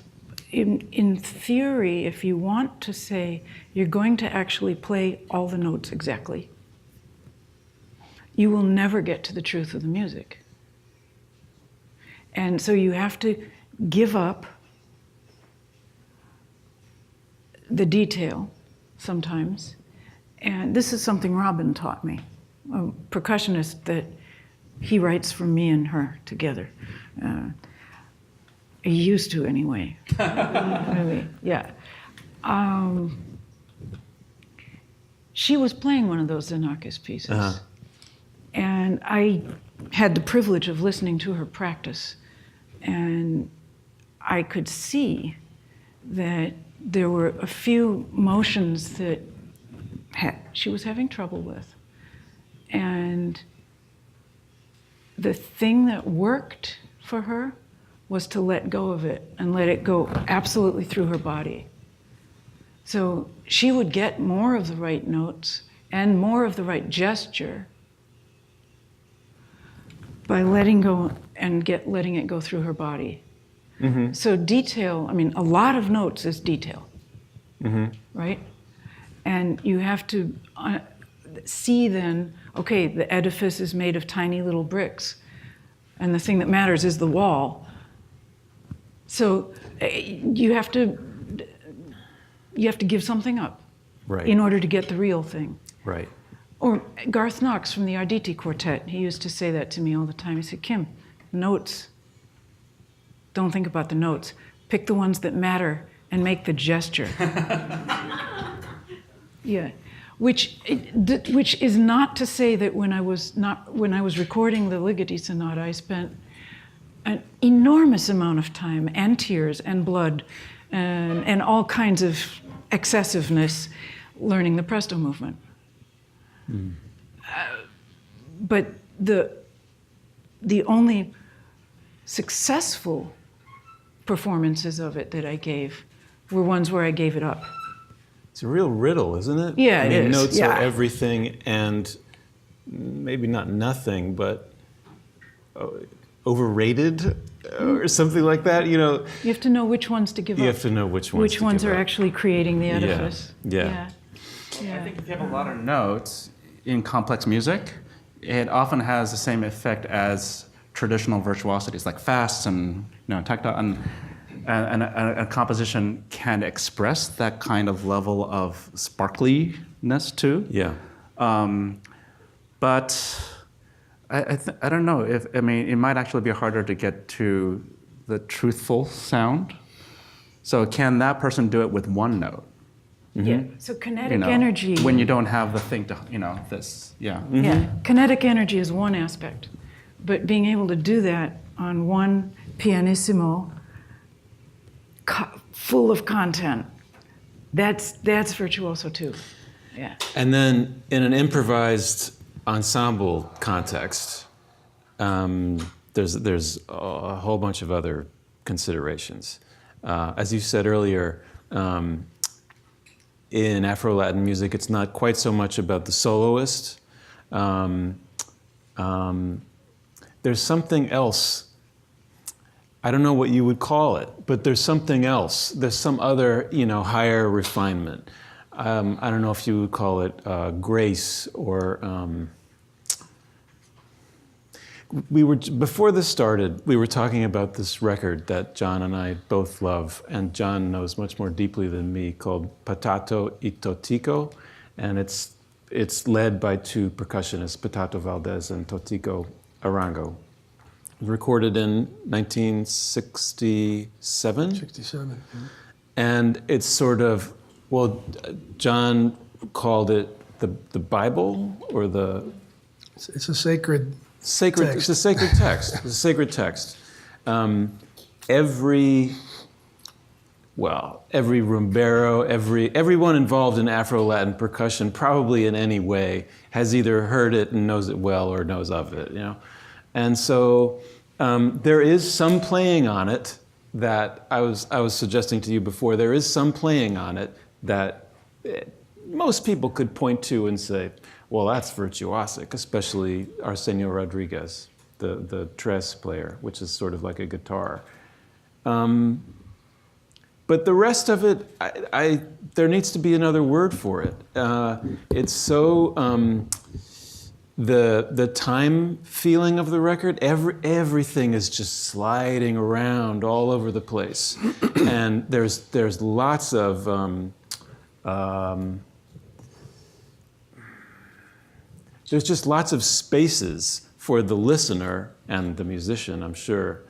in theory, if you want to say you're going to actually play all the notes exactly, you will never get to the truth of the music. And so you have to give up the detail sometimes. And this is something Robin taught me, a percussionist that he writes for me and her together. He used to anyway. Really, yeah. She was playing one of those Xenakis pieces. Uh-huh. And I had the privilege of listening to her practice. And I could see that there were a few motions that she was having trouble with. And the thing that worked for her was to let go of it and let it go absolutely through her body. So she would get more of the right notes and more of the right gesture by letting go and letting it go through her body. Mm-hmm. So detail, I mean, a lot of notes is detail, right? And you have to see then, okay, the edifice is made of tiny little bricks, and the thing that matters is the wall. So you have to give something up Right. in order to get the real thing. Right. Or Garth Knox from the Arditi Quartet, he used to say that to me all the time. He said, Kim, notes, don't think about the notes. Pick the ones that matter and make the gesture. Yeah, which is not to say that when I was recording the Ligeti Sonata, I spent an enormous amount of time and tears and blood and all kinds of excessiveness learning the presto movement. But the only successful performances of it that I gave were ones where I gave it up. It's a real riddle, isn't it? Yeah, I mean, it is. notes Yeah. are everything, and maybe not nothing, but overrated or something like that. You know, You have to know which ones to give you up. have to know which ones. Which to ones give are up. actually creating the edifice. Yeah. Yeah. I think if you have a lot of notes in complex music, it often has the same effect as traditional virtuosities, like fasts and tactile, and a composition can express that kind of level of sparkliness too. Yeah. But I don't know if it might actually be harder to get to the truthful sound. So can that person do it with one note? Yeah. So kinetic energy. When you don't have the thing to this. Yeah. Yeah. Kinetic energy is one aspect, but being able to do that on one pianissimo, full of content, that's virtuoso too. Yeah. And then in an improvised ensemble context, there's a whole bunch of other considerations. As you said earlier, in Afro-Latin music, it's not quite so much about the soloist. There's something else. I don't know what you would call it, but there's something else. There's some other, higher refinement. I don't know if you would call it grace or. Before this started, we were talking about this record that John and I both love, and John knows much more deeply than me, called Patato y Totico, and it's led by two percussionists, Patato Valdez and Totico Arango. Recorded in 1967. 67. And it's sort of, John called it the Bible or the... It's a sacred Sacred. text. It's a sacred text. It's a sacred text. Every rumbero, everyone involved in Afro-Latin percussion, probably in any way, has either heard it and knows it well or knows of it. And so there is some playing on it that I was suggesting to you before. There is some playing on it that most people could point to and say, well, that's virtuosic, especially Arsenio Rodriguez, the tres player, which is sort of like a guitar. But the rest of it, there needs to be another word for it. It's so the time feeling of the record, everything is just sliding around all over the place, and there's lots of there's just lots of spaces for the listener and the musician, I'm sure,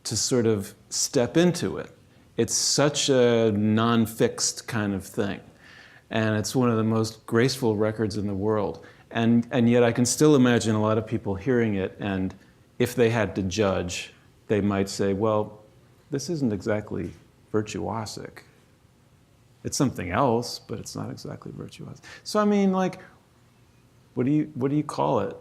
to sort of step into it. It's such a non-fixed kind of thing, and it's one of the most graceful records in the world. And yet I can still imagine a lot of people hearing it, and if they had to judge, they might say, well, this isn't exactly virtuosic. It's something else, but it's not exactly virtuosic. So I mean, like, what do you call it?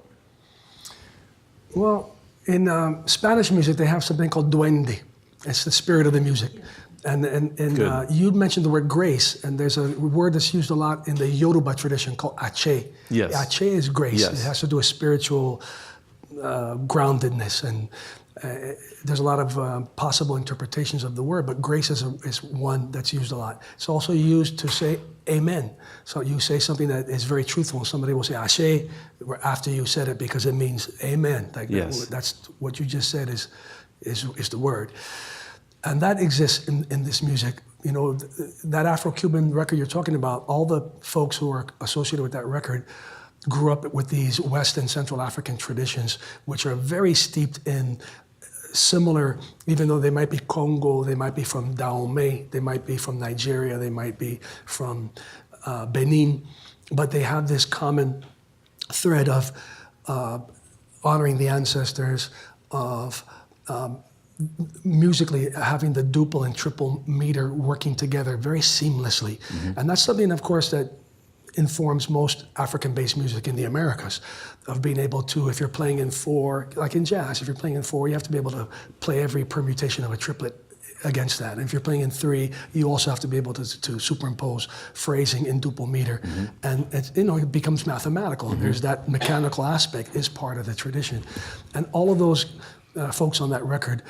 Well, in Spanish music, they have something called duende. It's the spirit of the music. And you mentioned the word grace, and there's a word that's used a lot in the Yoruba tradition called ache. Yes. Ache is grace. Yes. It has to do with spiritual groundedness, and there's a lot of possible interpretations of the word, but grace is one that's used a lot. It's also used to say amen. So you say something that is very truthful, and somebody will say ashe after you said it because it means amen. Like yes. That's what you just said is the word. And that exists in this music. You know, that Afro-Cuban record you're talking about, all the folks who are associated with that record grew up with these West and Central African traditions, which are very steeped in similar, even though they might be Congo, they might be from Dahomey, they might be from Nigeria, they might be from Benin, but they have this common thread of honoring the ancestors, of musically having the duple and triple meter working together very seamlessly. Mm-hmm. And that's something, of course, that informs most African-based music in the Americas, of being able to, if you're playing in four, like in jazz, if you're playing in four, you have to be able to play every permutation of a triplet against that. And if you're playing in three, you also have to be able to superimpose phrasing in duple meter. Mm-hmm. And it becomes mathematical. Mm-hmm. There's that mechanical aspect is part of the tradition. And all of those folks on that record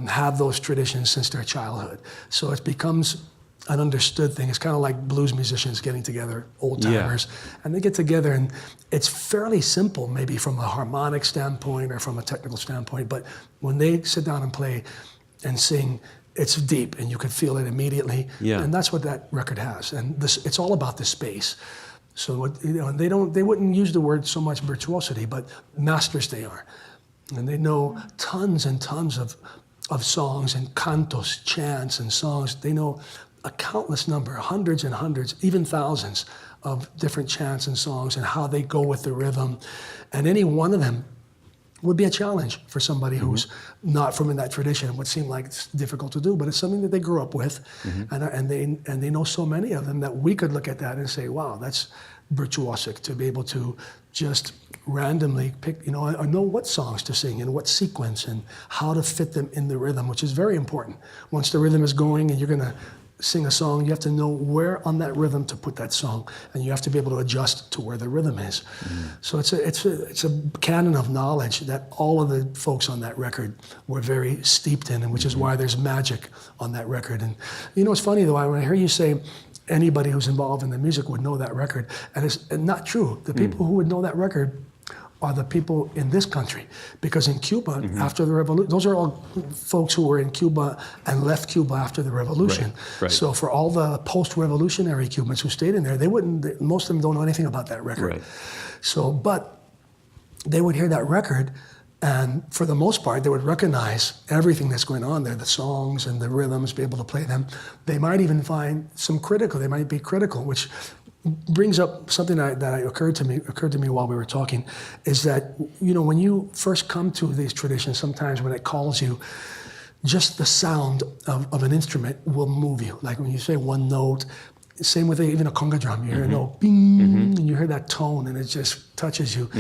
have those traditions since their childhood. So it becomes an understood thing. It's kind of like blues musicians getting together, old timers, and they get together, and it's fairly simple, maybe from a harmonic standpoint or from a technical standpoint, but when they sit down and play and sing, it's deep, and you can feel it immediately. Yeah. And that's what that record has. And it's all about the space. So they wouldn't use the word so much virtuosity, but masters they are. And they know tons and tons of songs and cantos, chants and songs. They know a countless number, hundreds and hundreds, even thousands of different chants and songs and how they go with the rhythm. And any one of them would be a challenge for somebody who's not from in that tradition. It would seem like it's difficult to do, but it's something that they grew up with. Mm-hmm. And they know so many of them that we could look at that and say, wow, that's virtuosic, to be able to just randomly pick, I know what songs to sing and what sequence and how to fit them in the rhythm, which is very important. Once the rhythm is going and you're going to sing a song, you have to know where on that rhythm to put that song, and you have to be able to adjust to where the rhythm is. Mm-hmm. So it's a canon of knowledge that all of the folks on that record were very steeped in, and which is why there's magic on that record. And it's funny though, when I hear you say anybody who's involved in the music would know that record, and it's not true. The people who would know that record are the people in this country. Because in Cuba, after the revolution, those are all folks who were in Cuba and left Cuba after the revolution. Right. So for all the post-revolutionary Cubans who stayed in there, most of them don't know anything about that record. Right. So, but they would hear that record, and for the most part, they would recognize everything that's going on there, the songs and the rhythms, be able to play them. They might even find they might be critical, which brings up something that occurred to me while we were talking, is that when you first come to these traditions, sometimes when it calls you, just the sound of an instrument will move you. Like when you say one note, same with even a conga drum, you hear a note, bing, and you hear that tone, and it just touches you,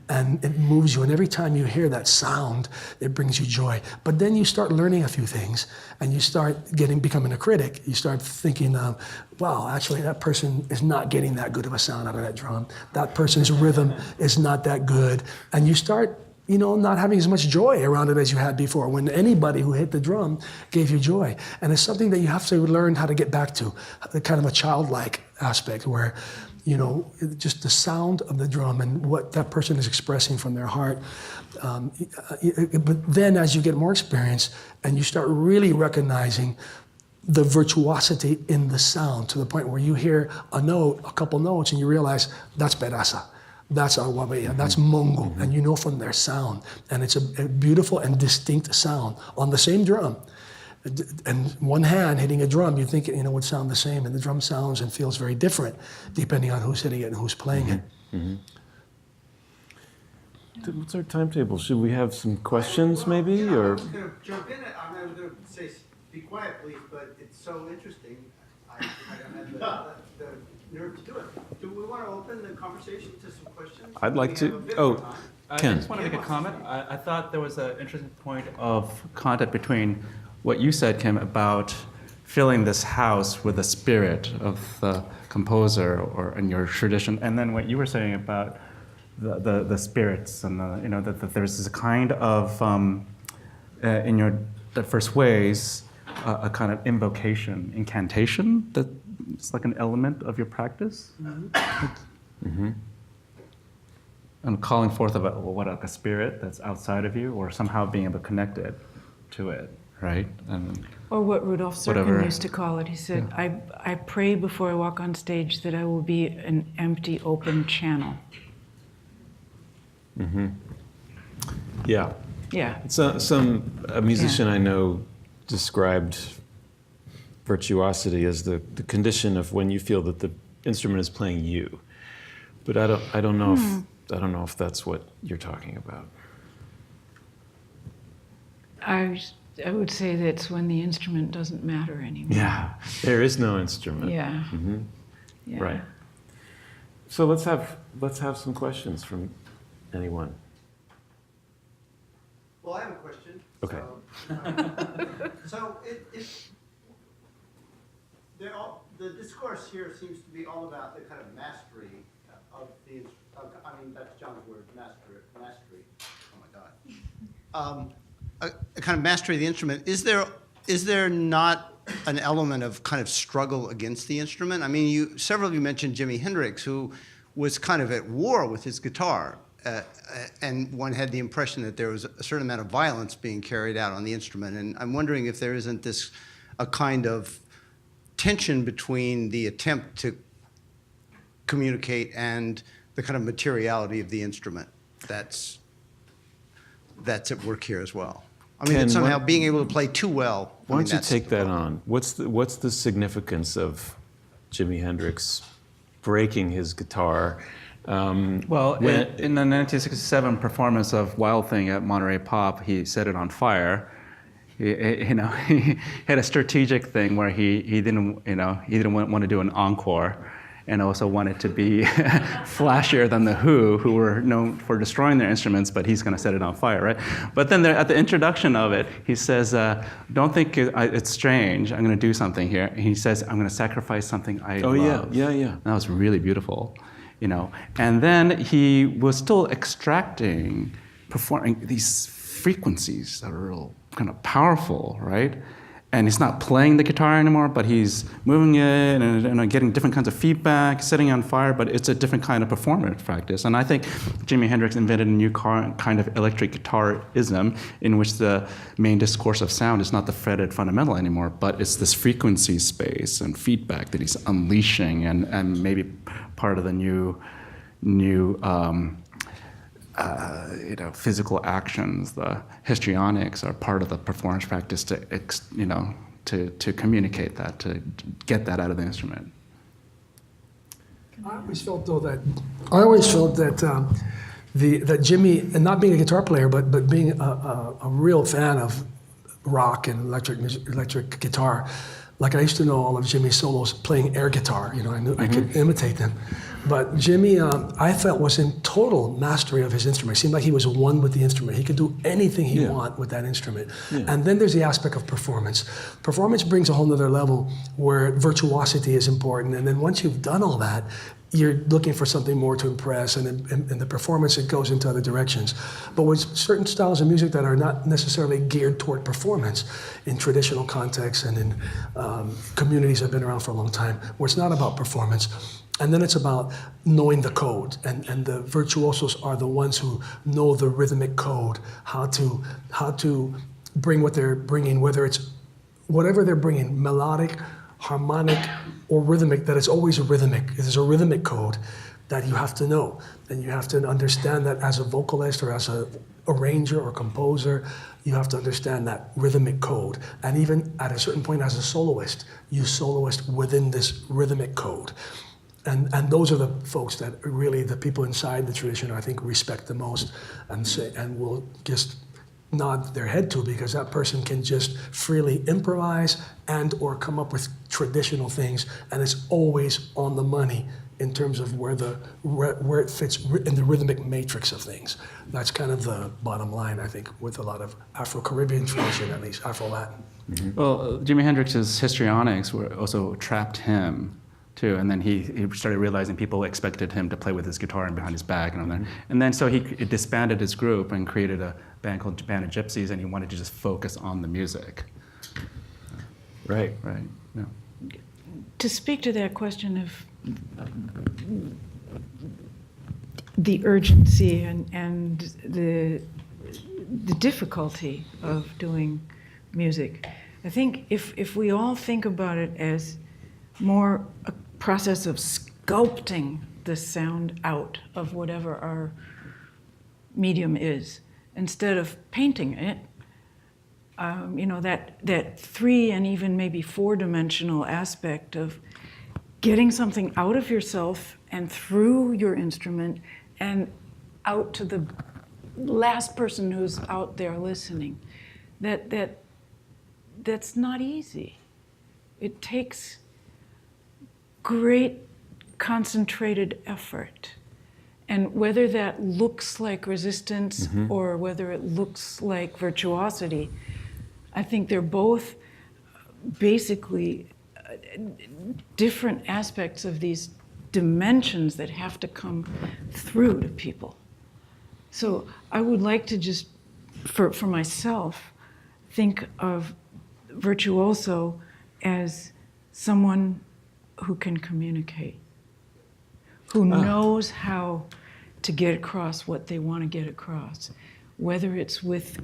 and it moves you. And every time you hear that sound, it brings you joy. But then you start learning a few things, and you start becoming a critic. You start thinking, wow, actually that person is not getting that good of a sound out of that drum. That person's rhythm is not that good. And you start not having as much joy around it as you had before, when anybody who hit the drum gave you joy. And it's something that you have to learn how to get back to, kind of a childlike aspect where just the sound of the drum and what that person is expressing from their heart. But then as you get more experience and you start really recognizing the virtuosity in the sound to the point where you hear a note, a couple notes, and you realize that's peraza, that's awabaya, that's mongo, and you know from their sound. And it's a beautiful and distinct sound on the same drum. And one hand hitting a drum, you think it would sound the same, and the drum sounds and feels very different depending on who's hitting it and who's playing it. What's our timetable? Should we have some questions, maybe, or? I was going to jump in. I'm going to say, be quiet, please, but it's so interesting. I don't have the nerve to do it. Do we want to open the conversation to some questions? I'd like We to. have a bit more time. I Ken. just want to make a comment. I thought there was an interesting point of contact between what you said, Kim, about filling this house with the spirit of the composer or in your tradition, and then what you were saying about the spirits and that there's this kind of in your diverse ways a kind of invocation, incantation that it's like an element of your practice. And calling forth of a spirit that's outside of you, or somehow being able to connect it to it, right? And Or what Rudolf Serkin Whatever. used to call it. He said, I pray before I walk on stage that I will be an empty, open channel. Yeah. Yeah. A musician I know described virtuosity as the condition of when you feel that the instrument is playing you. But I don't know if that's what you're talking about. I would say that's when the instrument doesn't matter anymore. Yeah. There is no instrument. Yeah. Yeah. Right. So let's have some questions from anyone. Well, I have a question. Okay. So the discourse here seems to be all about the kind of mastery of the. That's John's word, mastery. Oh my God. A kind of mastery of the instrument. Is there not an element of kind of struggle against the instrument? I mean, several of you mentioned Jimi Hendrix, who was kind of at war with his guitar. And one had the impression that there was a certain amount of violence being carried out on the instrument. And I'm wondering if there isn't a kind of tension between the attempt to communicate and the kind of materiality of the instrument that's at work here as well. I mean, Ken, that somehow being able to play too well. Why don't you take that on? What's the significance of Jimi Hendrix breaking his guitar? in the 1967 performance of Wild Thing at Monterey Pop, he set it on fire. He had a strategic thing where he didn't want to do an encore, and also wanted to be flashier than the Who were known for destroying their instruments, but he's going to set it on fire, right? But then at the introduction of it, he says, don't think it's strange, I'm going to do something here. And he says, I'm going to sacrifice something I love. Yeah. And that was really beautiful, And then he was still performing these frequencies that are real kind of powerful, right? And he's not playing the guitar anymore, but he's moving it and getting different kinds of feedback, setting it on fire, but it's a different kind of performance practice. And I think Jimi Hendrix invented a new kind of electric guitarism in which the main discourse of sound is not the fretted fundamental anymore, but it's this frequency space and feedback that he's unleashing, and maybe part of the new physical actions, the histrionics are part of the performance practice to communicate that, to get that out of the instrument. I always felt that that Jimmy, and not being a guitar player, but being a real fan of rock and electric guitar, like I used to know all of Jimmy's solos playing air guitar. I knew I could imitate them. But Jimmy, I felt, was in total mastery of his instrument. It seemed like he was one with the instrument. He could do anything he wanted with that instrument. Yeah. And then there's the aspect of performance. Performance brings a whole nother level where virtuosity is important. And then once you've done all that, you're looking for something more to impress, and in the performance, it goes into other directions. But with certain styles of music that are not necessarily geared toward performance, in traditional contexts and in communities that have been around for a long time, where it's not about performance, And then it's about knowing the code, and the virtuosos are the ones who know the rhythmic code, how to bring what they're bringing, whether it's whatever they're bringing, melodic, harmonic, or rhythmic, that it's always rhythmic. There's a rhythmic code that you have to know, and you have to understand that as a vocalist or as a arranger or composer, you have to understand that rhythmic code. And even at a certain point as a soloist, you soloist within this rhythmic code. And those are the folks that really, the people inside the tradition, I think, respect the most and say, and will just nod their head to, because that person can just freely improvise and or come up with traditional things, and it's always on the money in terms of where it fits in the rhythmic matrix of things. That's kind of the bottom line, I think, with a lot of Afro-Caribbean tradition, at least Afro-Latin. Mm-hmm. Well, Jimi Hendrix's histrionics were also trapped him too, and then he started realizing people expected him to play with his guitar and behind his back and all that. And then so he disbanded his group and created a band called Band of Gypsies, and he wanted to just focus on the music. Right. Right. Yeah. To speak to that question of the urgency and the difficulty of doing music, I think if we all think about it as more a process of sculpting the sound out of whatever our medium is, instead of painting it, that 3 and even maybe 4-dimensional aspect of getting something out of yourself and through your instrument and out to the last person who's out there listening, that's not easy. It takes great concentrated effort. And whether that looks like resistance or whether it looks like virtuosity, I think they're both basically different aspects of these dimensions that have to come through to people. So I would like to just, for myself, think of virtuoso as someone who can communicate, who knows how to get across what they want to get across, whether it's with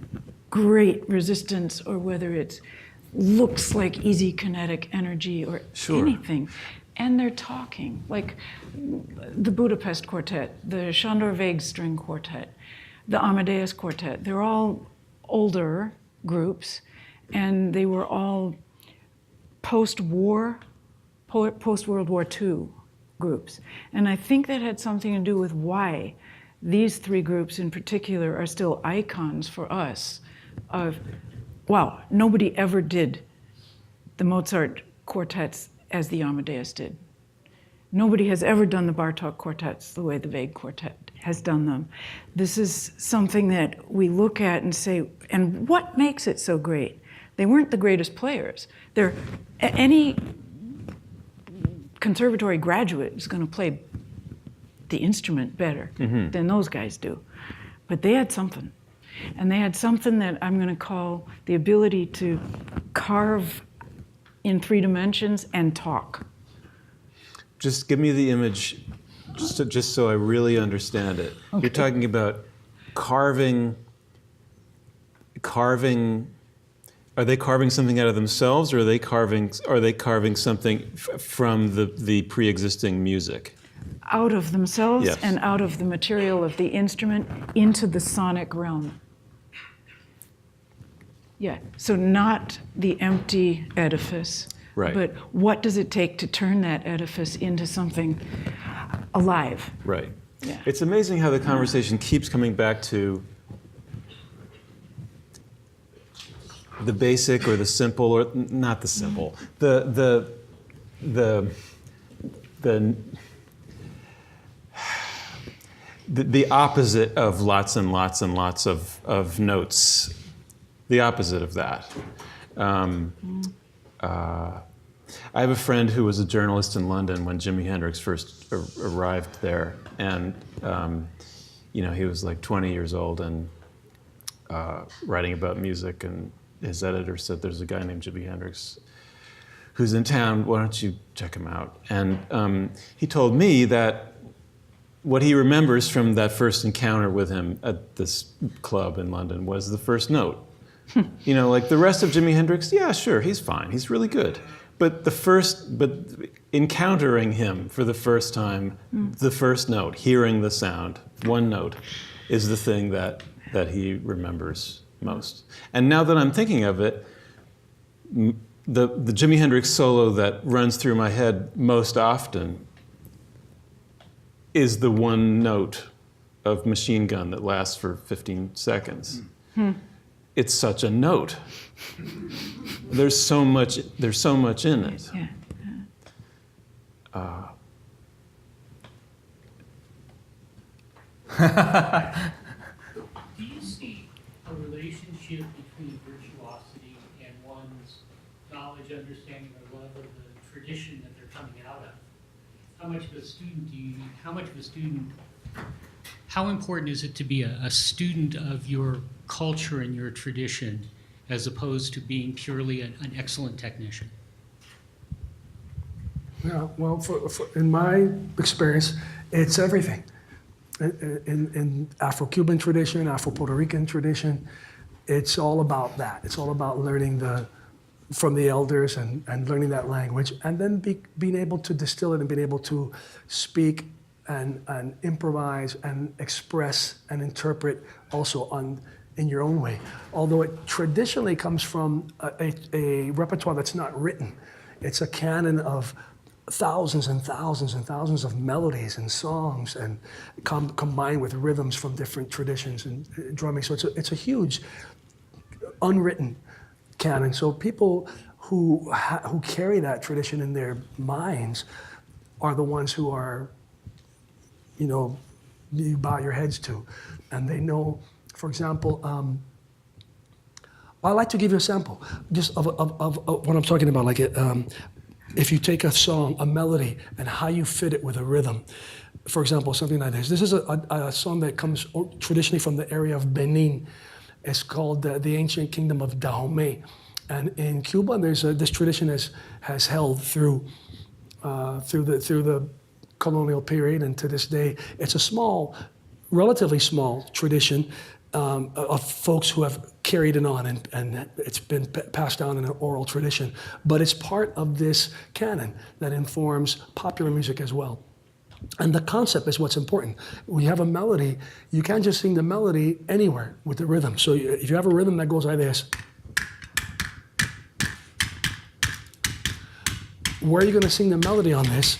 great resistance or whether it looks like easy kinetic energy or anything. And they're talking, like the Budapest Quartet, the Sándor Végh String Quartet, the Amadeus Quartet. They're all older groups, and they were all post-World War II groups. And I think that had something to do with why these 3 groups in particular are still icons for us of, wow, nobody ever did the Mozart quartets as the Amadeus did. Nobody has ever done the Bartók quartets the way the Végh Quartet has done them. This is something that we look at and say, and what makes it so great? They weren't the greatest players. Any conservatory graduate is going to play the instrument better than those guys do. But they had something. And they had something that I'm going to call the ability to carve in 3 dimensions and talk. Just give me the image, just so I really understand it. Okay. You're talking about carving. Are they carving something out of themselves, or are they carving something from the pre-existing music? Out of themselves, yes. And out of the material of the instrument into the sonic realm. Yeah, so not the empty edifice, right. But what does it take to turn that edifice into something alive? Right. Yeah. It's amazing how the conversation keeps coming back to the basic or the simple, or not the simple, the opposite of lots and lots and lots of notes. The opposite of that. I have a friend who was a journalist in London when Jimi Hendrix first arrived there, and he was like 20 years old and writing about music, and his editor said, "There's a guy named Jimi Hendrix who's in town. Why don't you check him out? And he told me that what he remembers from that first encounter with him at this club in London was the first note. You know, like the rest of Jimi Hendrix, yeah, sure, he's fine, he's really good. But encountering him for the first time, the first note, hearing the sound, one note, is the thing that he remembers most. And now that I'm thinking of it, the Jimi Hendrix solo that runs through my head most often is the one note of Machine Gun that lasts for 15 seconds. It's such a note. There's so much in it. Yeah. Do you see a relationship between virtuosity and one's knowledge, understanding, or love of the tradition that they're coming out of? How important is it to be a student of your culture and your tradition as opposed to being purely an excellent technician? Yeah, well, in my experience, it's everything. In Afro-Cuban tradition, Afro-Puerto Rican tradition, it's all about that. It's all about learning from the elders and learning that language, and then being able to distill it and being able to speak and improvise and express and interpret also in your own way. Although it traditionally comes from a repertoire that's not written. It's a canon of thousands and thousands and thousands of melodies and songs, and combined with rhythms from different traditions and drumming. So it's a huge unwritten canon. So people who carry that tradition in their minds are the ones who are, you bow your heads to, and they know. For example, I'd like to give you a sample just of what I'm talking about. Like if you take a song, a melody, and how you fit it with a rhythm. For example, something like this. This is a song that comes traditionally from the area of Benin. It's called the Ancient Kingdom of Dahomey. And in Cuba, there's this tradition has held through the colonial period, and to this day, it's a relatively small tradition of folks who have carried it on, and it's been passed down in an oral tradition. But it's part of this canon that informs popular music as well. And the concept is what's important. When you have a melody, you can't just sing the melody anywhere with the rhythm. So if you have a rhythm that goes like this, where you're going to sing the melody on this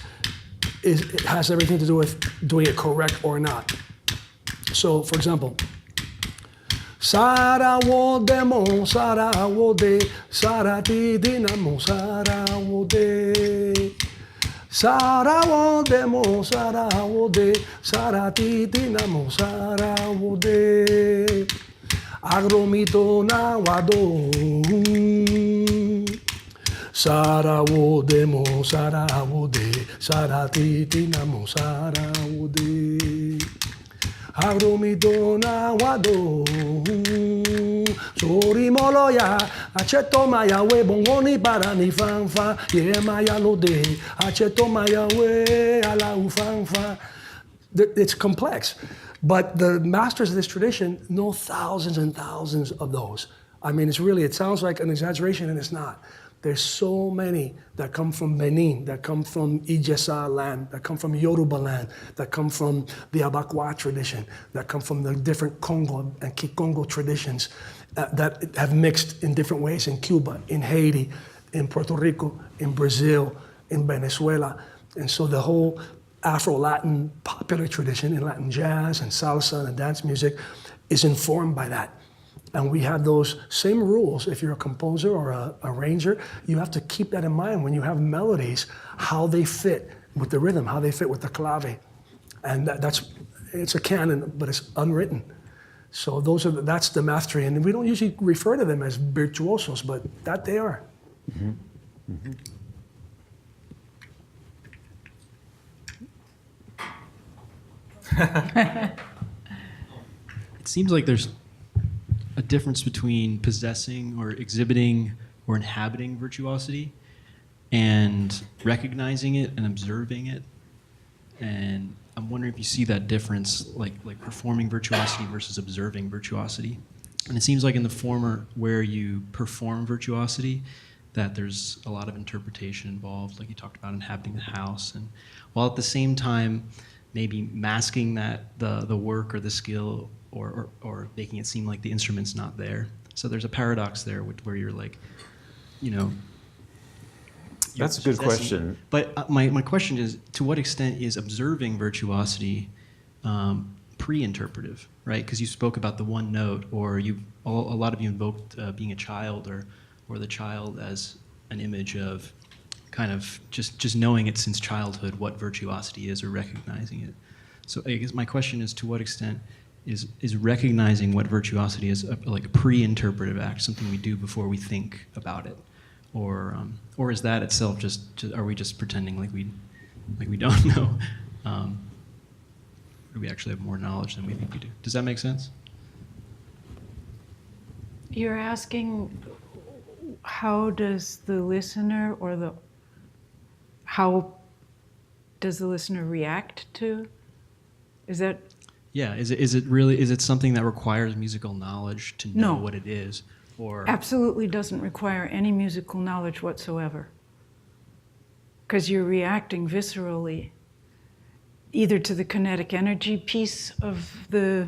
it has everything to do with doing it correct or not. So, for example, Sara wo demo, Sara wo de, Sara ti dinamo, Sara wo de. Sara wo demo, Sara wo de, Sara ti dinamo, Sara wo de. Agromito na wado. Sara wo demo, Sara wo de, Sara ti dinamo, Sara wo de. Agromito na wado. Sori moloya, aceto maya we bongoni barani fanfa, ye maya lo de, aceto maya we ala ufanfa. It's complex, but the masters of this tradition know thousands and thousands of those. I mean, it sounds like an exaggeration, and it's not. There's so many that come from Benin, that come from Ijesa land, that come from Yoruba land, that come from the Abakwa tradition, that come from the different Congo and Kikongo traditions that have mixed in different ways in Cuba, in Haiti, in Puerto Rico, in Brazil, in Venezuela. And so the whole Afro-Latin popular tradition in Latin jazz and salsa and dance music is informed by that. And we have those same rules. If you're a composer or a arranger, you have to keep that in mind when you have melodies, how they fit with the rhythm, how they fit with the clave. And it's a canon, but it's unwritten. So that's the mastery. And we don't usually refer to them as virtuosos, but that they are. Mm-hmm. Mm-hmm. It seems like there's a difference between possessing or exhibiting or inhabiting virtuosity. and recognizing it and observing it. And I'm wondering if you see that difference, like performing virtuosity versus observing virtuosity. And it seems like in the former, where you perform virtuosity, that there's a lot of interpretation involved, like you talked about inhabiting the house, and while at the same time maybe masking that the work or the skill, or making it seem like the instrument's not there. So there's a paradox there where you're like, you know. That's a good question. But my question is, to what extent is observing virtuosity pre-interpretive, right? Because you spoke about the one note, or a lot of you invoked being a child, or the child as an image of kind of just knowing it since childhood, what virtuosity is, or recognizing it. So I guess my question is, to what extent is recognizing what virtuosity is like a pre-interpretive act, something we do before we think about it, or is that itself just are we just pretending like we don't know? Or do we actually have more knowledge than we think we do? Does that make sense? You're asking, how does the listener how does the listener react to? Is that? Yeah. Is it something that requires musical knowledge to know No. what it is, or Absolutely doesn't require any musical knowledge whatsoever. Because you're reacting viscerally, either to the kinetic energy piece of the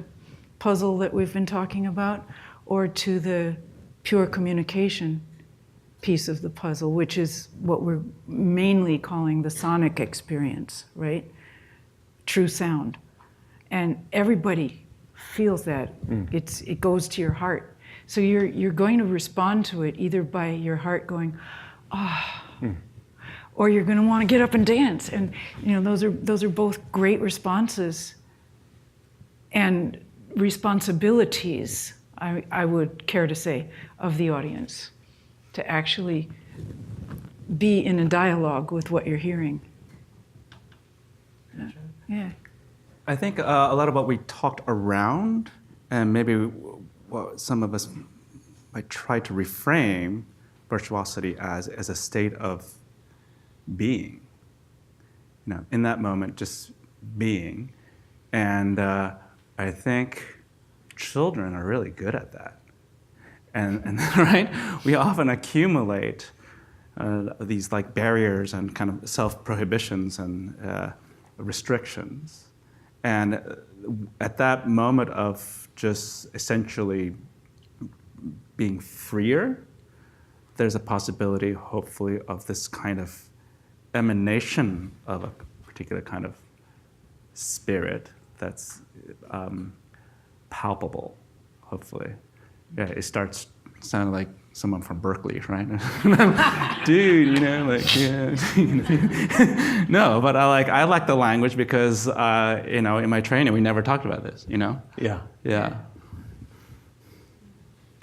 puzzle that we've been talking about, or to the pure communication piece of the puzzle, which is what we're mainly calling the sonic experience, right? True sound. And everybody feels that. It goes to your heart. So you're going to respond to it either by your heart going, or you're going to want to get up and dance. And those are both great responses and responsibilities, I would care to say, of the audience, to actually be in a dialogue with what you're hearing. Yeah. I think a lot of what we talked around, and maybe what some of us might try to reframe virtuosity as a state of being. In that moment, just being. And I think children are really good at that. And right, we often accumulate these like barriers and kind of self-prohibitions and restrictions. And at that moment of just essentially being freer, there's a possibility, hopefully, of this kind of emanation of a particular kind of spirit that's palpable, hopefully. Yeah, it starts sounding like someone from Berkeley, right? Dude, yeah. No, but I like the language because, in my training, we never talked about this, Yeah. Yeah.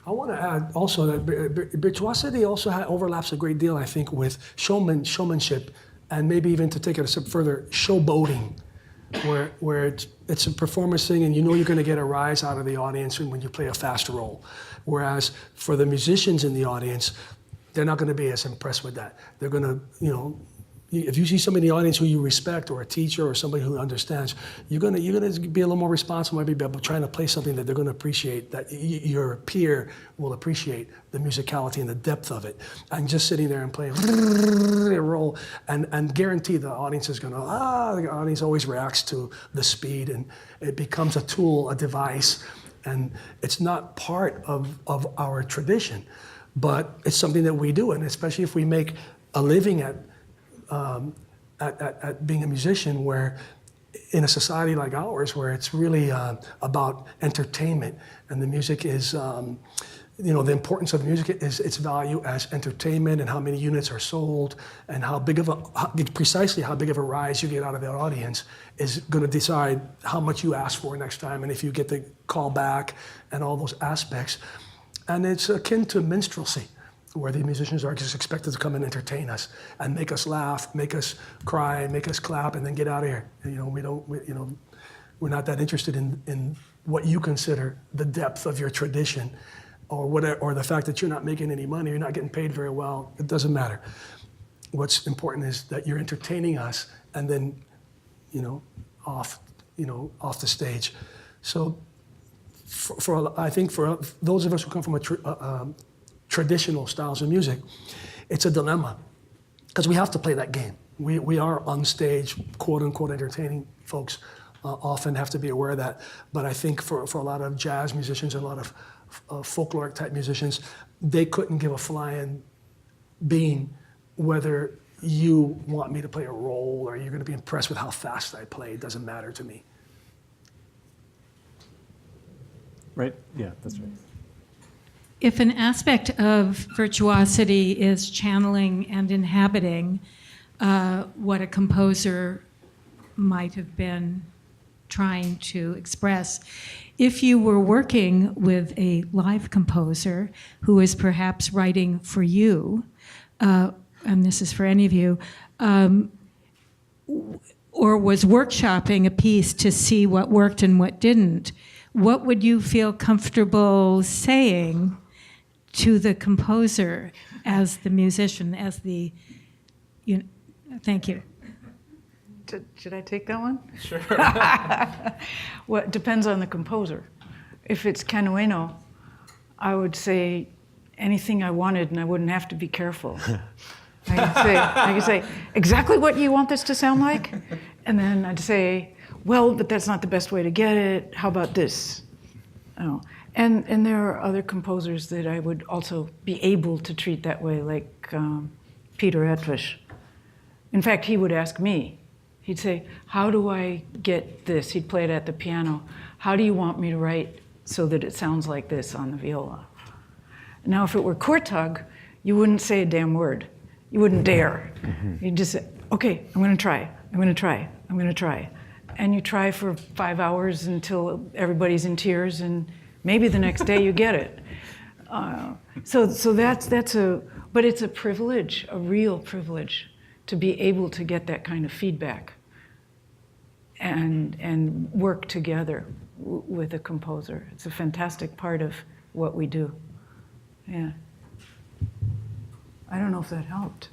I want to add also that virtuosity also overlaps a great deal, I think, with showmanship, and maybe even to take it a step further, showboating, where it's a performance thing, and you're going to get a rise out of the audience when you play a fast role. Whereas for the musicians in the audience, they're not going to be as impressed with that. They're going to, if you see somebody in the audience who you respect, or a teacher, or somebody who understands, you're going to be a little more responsible, maybe about trying to play something that they're going to appreciate, that your peer will appreciate the musicality and the depth of it. And just sitting there and playing a roll, and guarantee the audience is going to, the audience always reacts to the speed, and it becomes a tool, a device, and it's not part of our tradition, but it's something that we do, and especially if we make a living at being a musician, where in a society like ours, where it's really about entertainment, and the music is, the importance of music is its value as entertainment, and how many units are sold, and precisely how big of a rise you get out of that audience is going to decide how much you ask for next time, and if you get the call back, and all those aspects. And it's akin to minstrelsy, where the musicians are just expected to come and entertain us and make us laugh, make us cry, make us clap, and then get out of here. We're not that interested in what you consider the depth of your tradition, or the fact that you're not making any money, you're not getting paid very well. It doesn't matter. what's important is that you're entertaining us, and then, off the stage. So, I think for those of us who come from traditional styles of music, it's a dilemma, because we have to play that game. We are on stage, quote unquote, entertaining folks. Often have to be aware of that. But I think for a lot of jazz musicians and a lot of folkloric type musicians, they couldn't give a flying bean whether you want me to play a role or you're going to be impressed with how fast I play. It doesn't matter to me. Right? Yeah, that's right. If an aspect of virtuosity is channeling and inhabiting what a composer might have been trying to express, if you were working with a live composer who is perhaps writing for you, and this is for any of you, or was workshopping a piece to see what worked and what didn't, what would you feel comfortable saying to the composer as the musician, as the, thank you. Should I take that one? Sure. Well, it depends on the composer. If it's Ueno, I would say anything I wanted, and I wouldn't have to be careful. I could say exactly what you want this to sound like, and then I'd say, well, but that's not the best way to get it. How about this? Oh. And there are other composers that I would also be able to treat that way, like Peter Etwisch. In fact, he would ask me. He'd say, how do I get this? He'd play it at the piano. How do you want me to write so that it sounds like this on the viola? Now, if it were Kortag, you wouldn't say a damn word. You wouldn't dare. You'd just say, okay, I'm going to try. I'm going to try. I'm going to try. And you try for 5 hours until everybody's in tears, and maybe the next day you get it. So but it's a privilege, a real privilege, to be able to get that kind of feedback and work together with a composer. It's a fantastic part of what we do. Yeah. I don't know if that helped.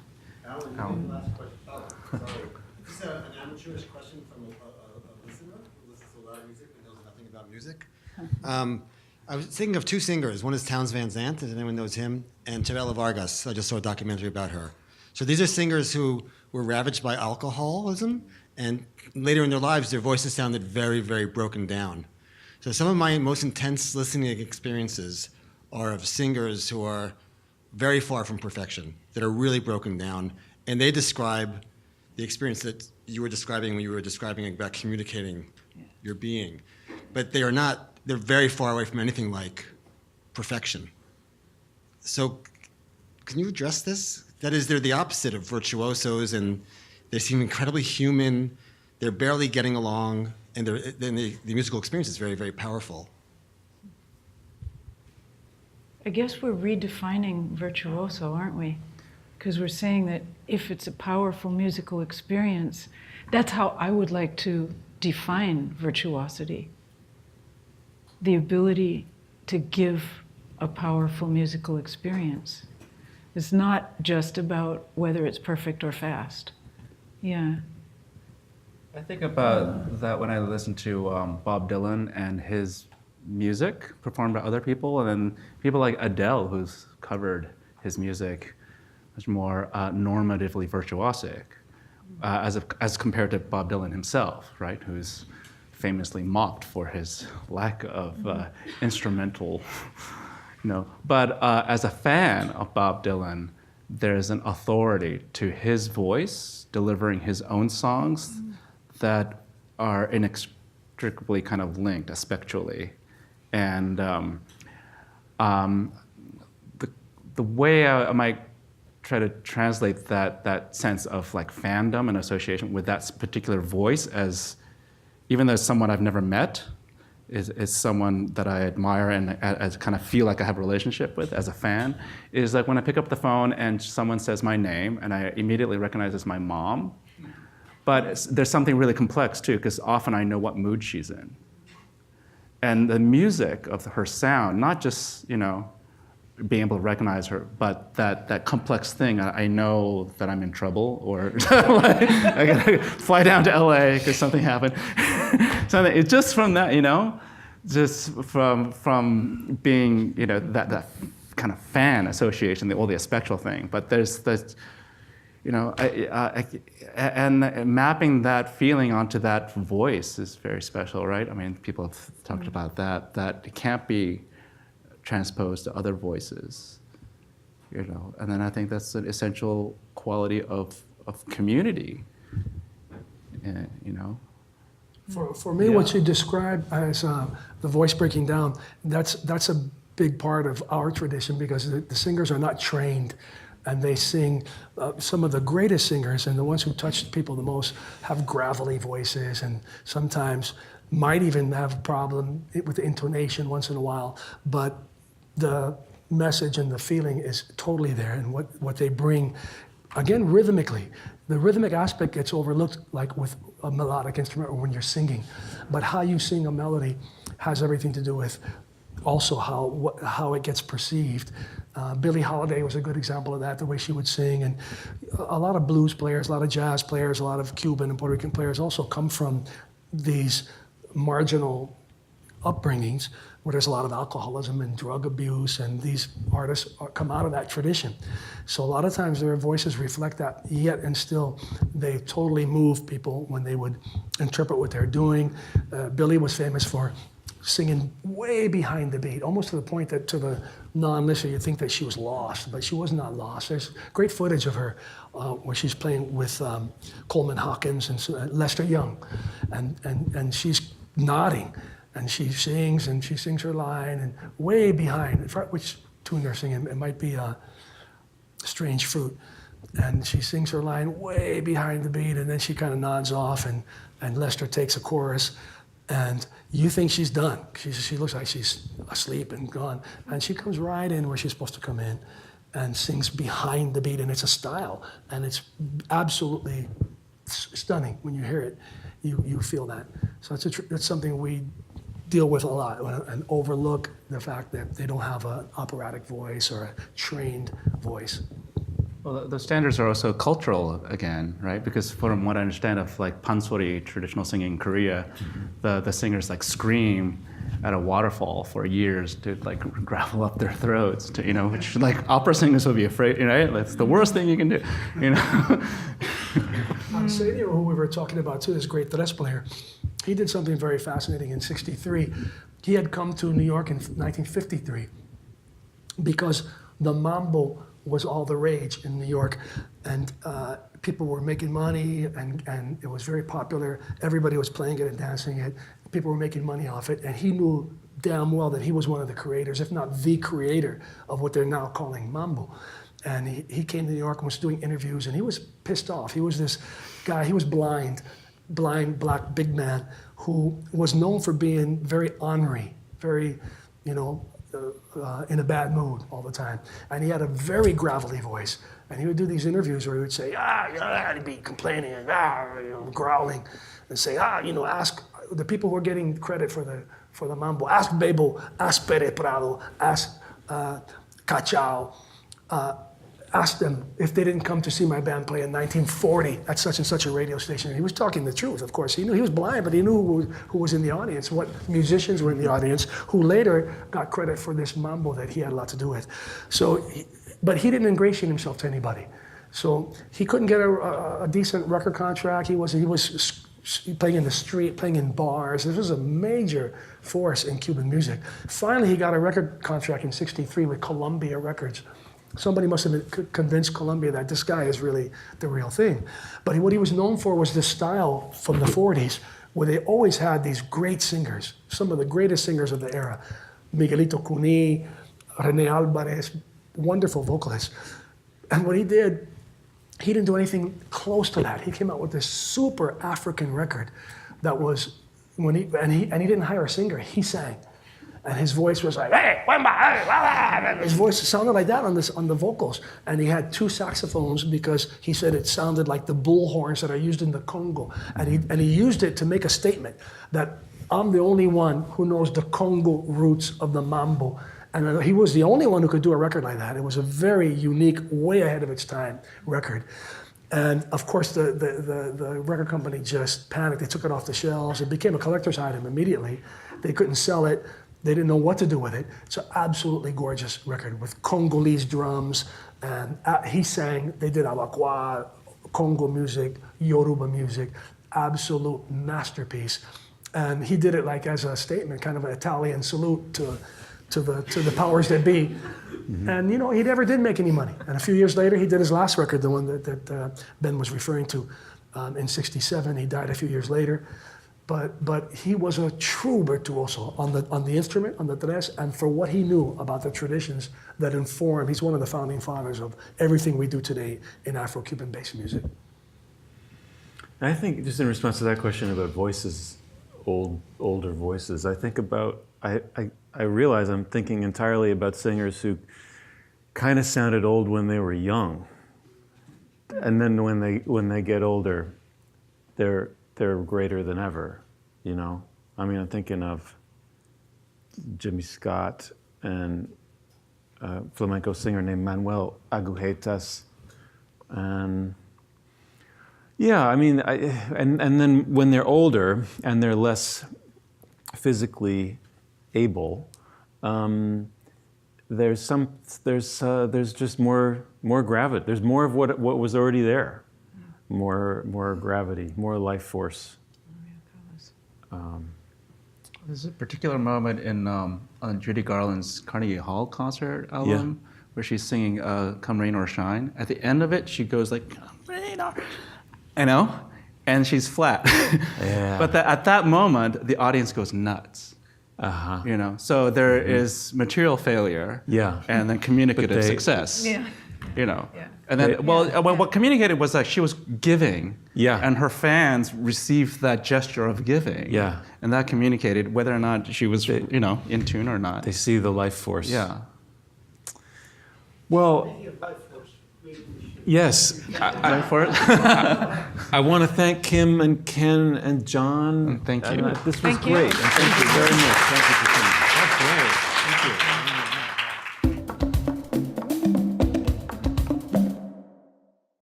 Alan, last question. Oh, sorry. This is an amateurish question from a listener who listens to a lot of music but knows nothing about music. I was thinking of two singers. One is Townsend Van Zandt, if anyone knows him, and Chavela Vargas. I just saw a documentary about her. So these are singers who were ravaged by alcoholism, and later in their lives, their voices sounded very, very broken down. So some of my most intense listening experiences are of singers who are very far from perfection, that are really broken down, and they describe the experience that you were describing when you were describing about communicating your being. But they are not, they're very far away from anything like perfection. So can you address this? That is, they're the opposite of virtuosos, and they seem incredibly human, they're barely getting along, and the musical experience is very, very powerful. I guess we're redefining virtuoso, aren't we? Because we're saying that if it's a powerful musical experience, that's how I would like to define virtuosity. The ability to give a powerful musical experience. It's not just about whether it's perfect or fast. Yeah. I think about that when I listen to Bob Dylan and his music performed by other people, and then people like Adele, who's covered his music much more normatively virtuosic, as compared to Bob Dylan himself, right, who's famously mocked for his lack of instrumental, But as a fan of Bob Dylan, there's an authority to his voice delivering his own songs that are inextricably kind of linked spectrally. And the way I might try to translate that sense of like fandom and association with that particular voice, as even though it's someone I've never met, is someone that I admire and I kind of feel like I have a relationship with as a fan, is like when I pick up the phone and someone says my name and I immediately recognize it's my mom. But there's something really complex too, because often I know what mood she's in. And the music of her sound, not just, being able to recognize her, but that complex thing, I know that I'm in trouble, or like, I gotta fly down to LA because something happened. Something, it's just from that, just from being, that kind of fan association, all the spectral thing. But there's and mapping that feeling onto that voice is very special, right? I mean, people have talked about that it can't be transposed to other voices, and then I think that's an essential quality of community, For me, what you described as the voice breaking down, that's a big part of our tradition, because the singers are not trained, and they sing. Some of the greatest singers and the ones who touch people the most have gravelly voices, and sometimes might even have a problem with the intonation once in a while, but the message and the feeling is totally there, and what they bring, again, rhythmically. The rhythmic aspect gets overlooked, like with a melodic instrument or when you're singing, but how you sing a melody has everything to do with also how it gets perceived. Billie Holiday was a good example of that, the way she would sing, and a lot of blues players, a lot of jazz players, a lot of Cuban and Puerto Rican players also come from these marginal upbringings where there's a lot of alcoholism and drug abuse, and these artists come out of that tradition. So a lot of times their voices reflect that, yet and still they totally move people when they would interpret what they're doing. Billie was famous for singing way behind the beat, almost to the point that to the non-listener you'd think that she was lost, but she was not lost. There's great footage of her where she's playing with Coleman Hawkins and Lester Young, and she's nodding, and she sings her line, and way behind, I forgot which tune they're singing, it might be Strange Fruit, and she sings her line way behind the beat, and then she kind of nods off, and Lester takes a chorus, and you think she's done. She looks like she's asleep and gone, and she comes right in where she's supposed to come in and sings behind the beat, and it's a style, and it's absolutely stunning. When you hear it, you feel that. So it's something we deal with a lot, and overlook the fact that they don't have an operatic voice or a trained voice. Well, the standards are also cultural again, right? Because from what I understand of like pansori, traditional singing in Korea, the singers like scream at a waterfall for years to like gravel up their throats, to, which like opera singers would be afraid, right? That's the worst thing you can do, Arsenio, who we were talking about too, this great tres player, he did something very fascinating in '63. He had come to New York in 1953 because the mambo was all the rage in New York, and people were making money, and it was very popular. Everybody was playing it and dancing it. People were making money off it, and he knew damn well that he was one of the creators, if not the creator, of what they're now calling mambo. And he came to New York and was doing interviews, and he was pissed off. He was this guy, he was blind black big man who was known for being very ornery, very, in a bad mood all the time. And he had a very gravelly voice. And he would do these interviews where he would say, he'd be complaining and growling, and say, ask the people who are getting credit for the mambo, ask Bebo, ask Pere Prado, ask Cachao, ask them if they didn't come to see my band play in 1940 at such and such a radio station. He was talking the truth, of course. He knew he was blind, but he knew who was in the audience, what musicians were in the audience, who later got credit for this mambo that he had a lot to do with. But he didn't ingratiate himself to anybody. So he couldn't get a decent record contract. He was playing in the street, playing in bars. This was a major force in Cuban music. Finally, he got a record contract in '63 with Columbia Records. Somebody must have convinced Columbia that this guy is really the real thing. But what he was known for was this style from the 40s, where they always had these great singers, some of the greatest singers of the era. Miguelito Cuní, René Alvarez, wonderful vocalists. And what he did, he didn't do anything close to that. He came out with this super African record that was, and he didn't hire a singer, he sang. And his voice was like, hey, his voice sounded like that on the vocals. And he had two saxophones because he said it sounded like the bullhorns that are used in the Congo. And he used it to make a statement that I'm the only one who knows the Congo roots of the mambo. And he was the only one who could do a record like that. It was a very unique, way ahead of its time record. And of course, the record company just panicked. They took it off the shelves. It became a collector's item immediately. They couldn't sell it. They didn't know what to do with it. It's an absolutely gorgeous record with Congolese drums. And he sang, they did Awakwa, Congo music, Yoruba music, absolute masterpiece. And he did it like as a statement, kind of an Italian salute to the powers that be. And you know, he never did make any money. And a few years later, he did his last record, the one that Ben was referring to, in '67. He died a few years later. But he was a true virtuoso on the instrument, on the tres, and for what he knew about the traditions that inform. He's one of the founding fathers of everything we do today in Afro-Cuban based music. I think just in response to that question about voices, older voices, I think about, I realize I'm thinking entirely about singers who kind of sounded old when they were young. And then when they get older, they're greater than ever, you know? I mean, I'm thinking of Jimmy Scott and a flamenco singer named Manuel Agujetas. And yeah, I mean, and then when they're older and they're less physically able, there's just more gravity. There's more of what was already there. More gravity, more life force. There's a particular moment in on Judy Garland's Carnegie Hall concert album where she's singing "Come Rain or Shine." At the end of it, she goes like, "Come rain or," you know, and she's flat. Yeah. But at that moment, the audience goes nuts. Uh-huh. You know, so there is material failure. Yeah. And then communicative success. Yeah. You know. Yeah. And then, what communicated was that she was giving, Yeah. and her fans received that gesture of giving, Yeah. and that communicated whether or not she was, you know, in tune or not. They see the life force. Yeah. Well, yes. I want to thank Kim and Ken and John. Thank you. This was Thank you. great. And thank you very much. Thank you.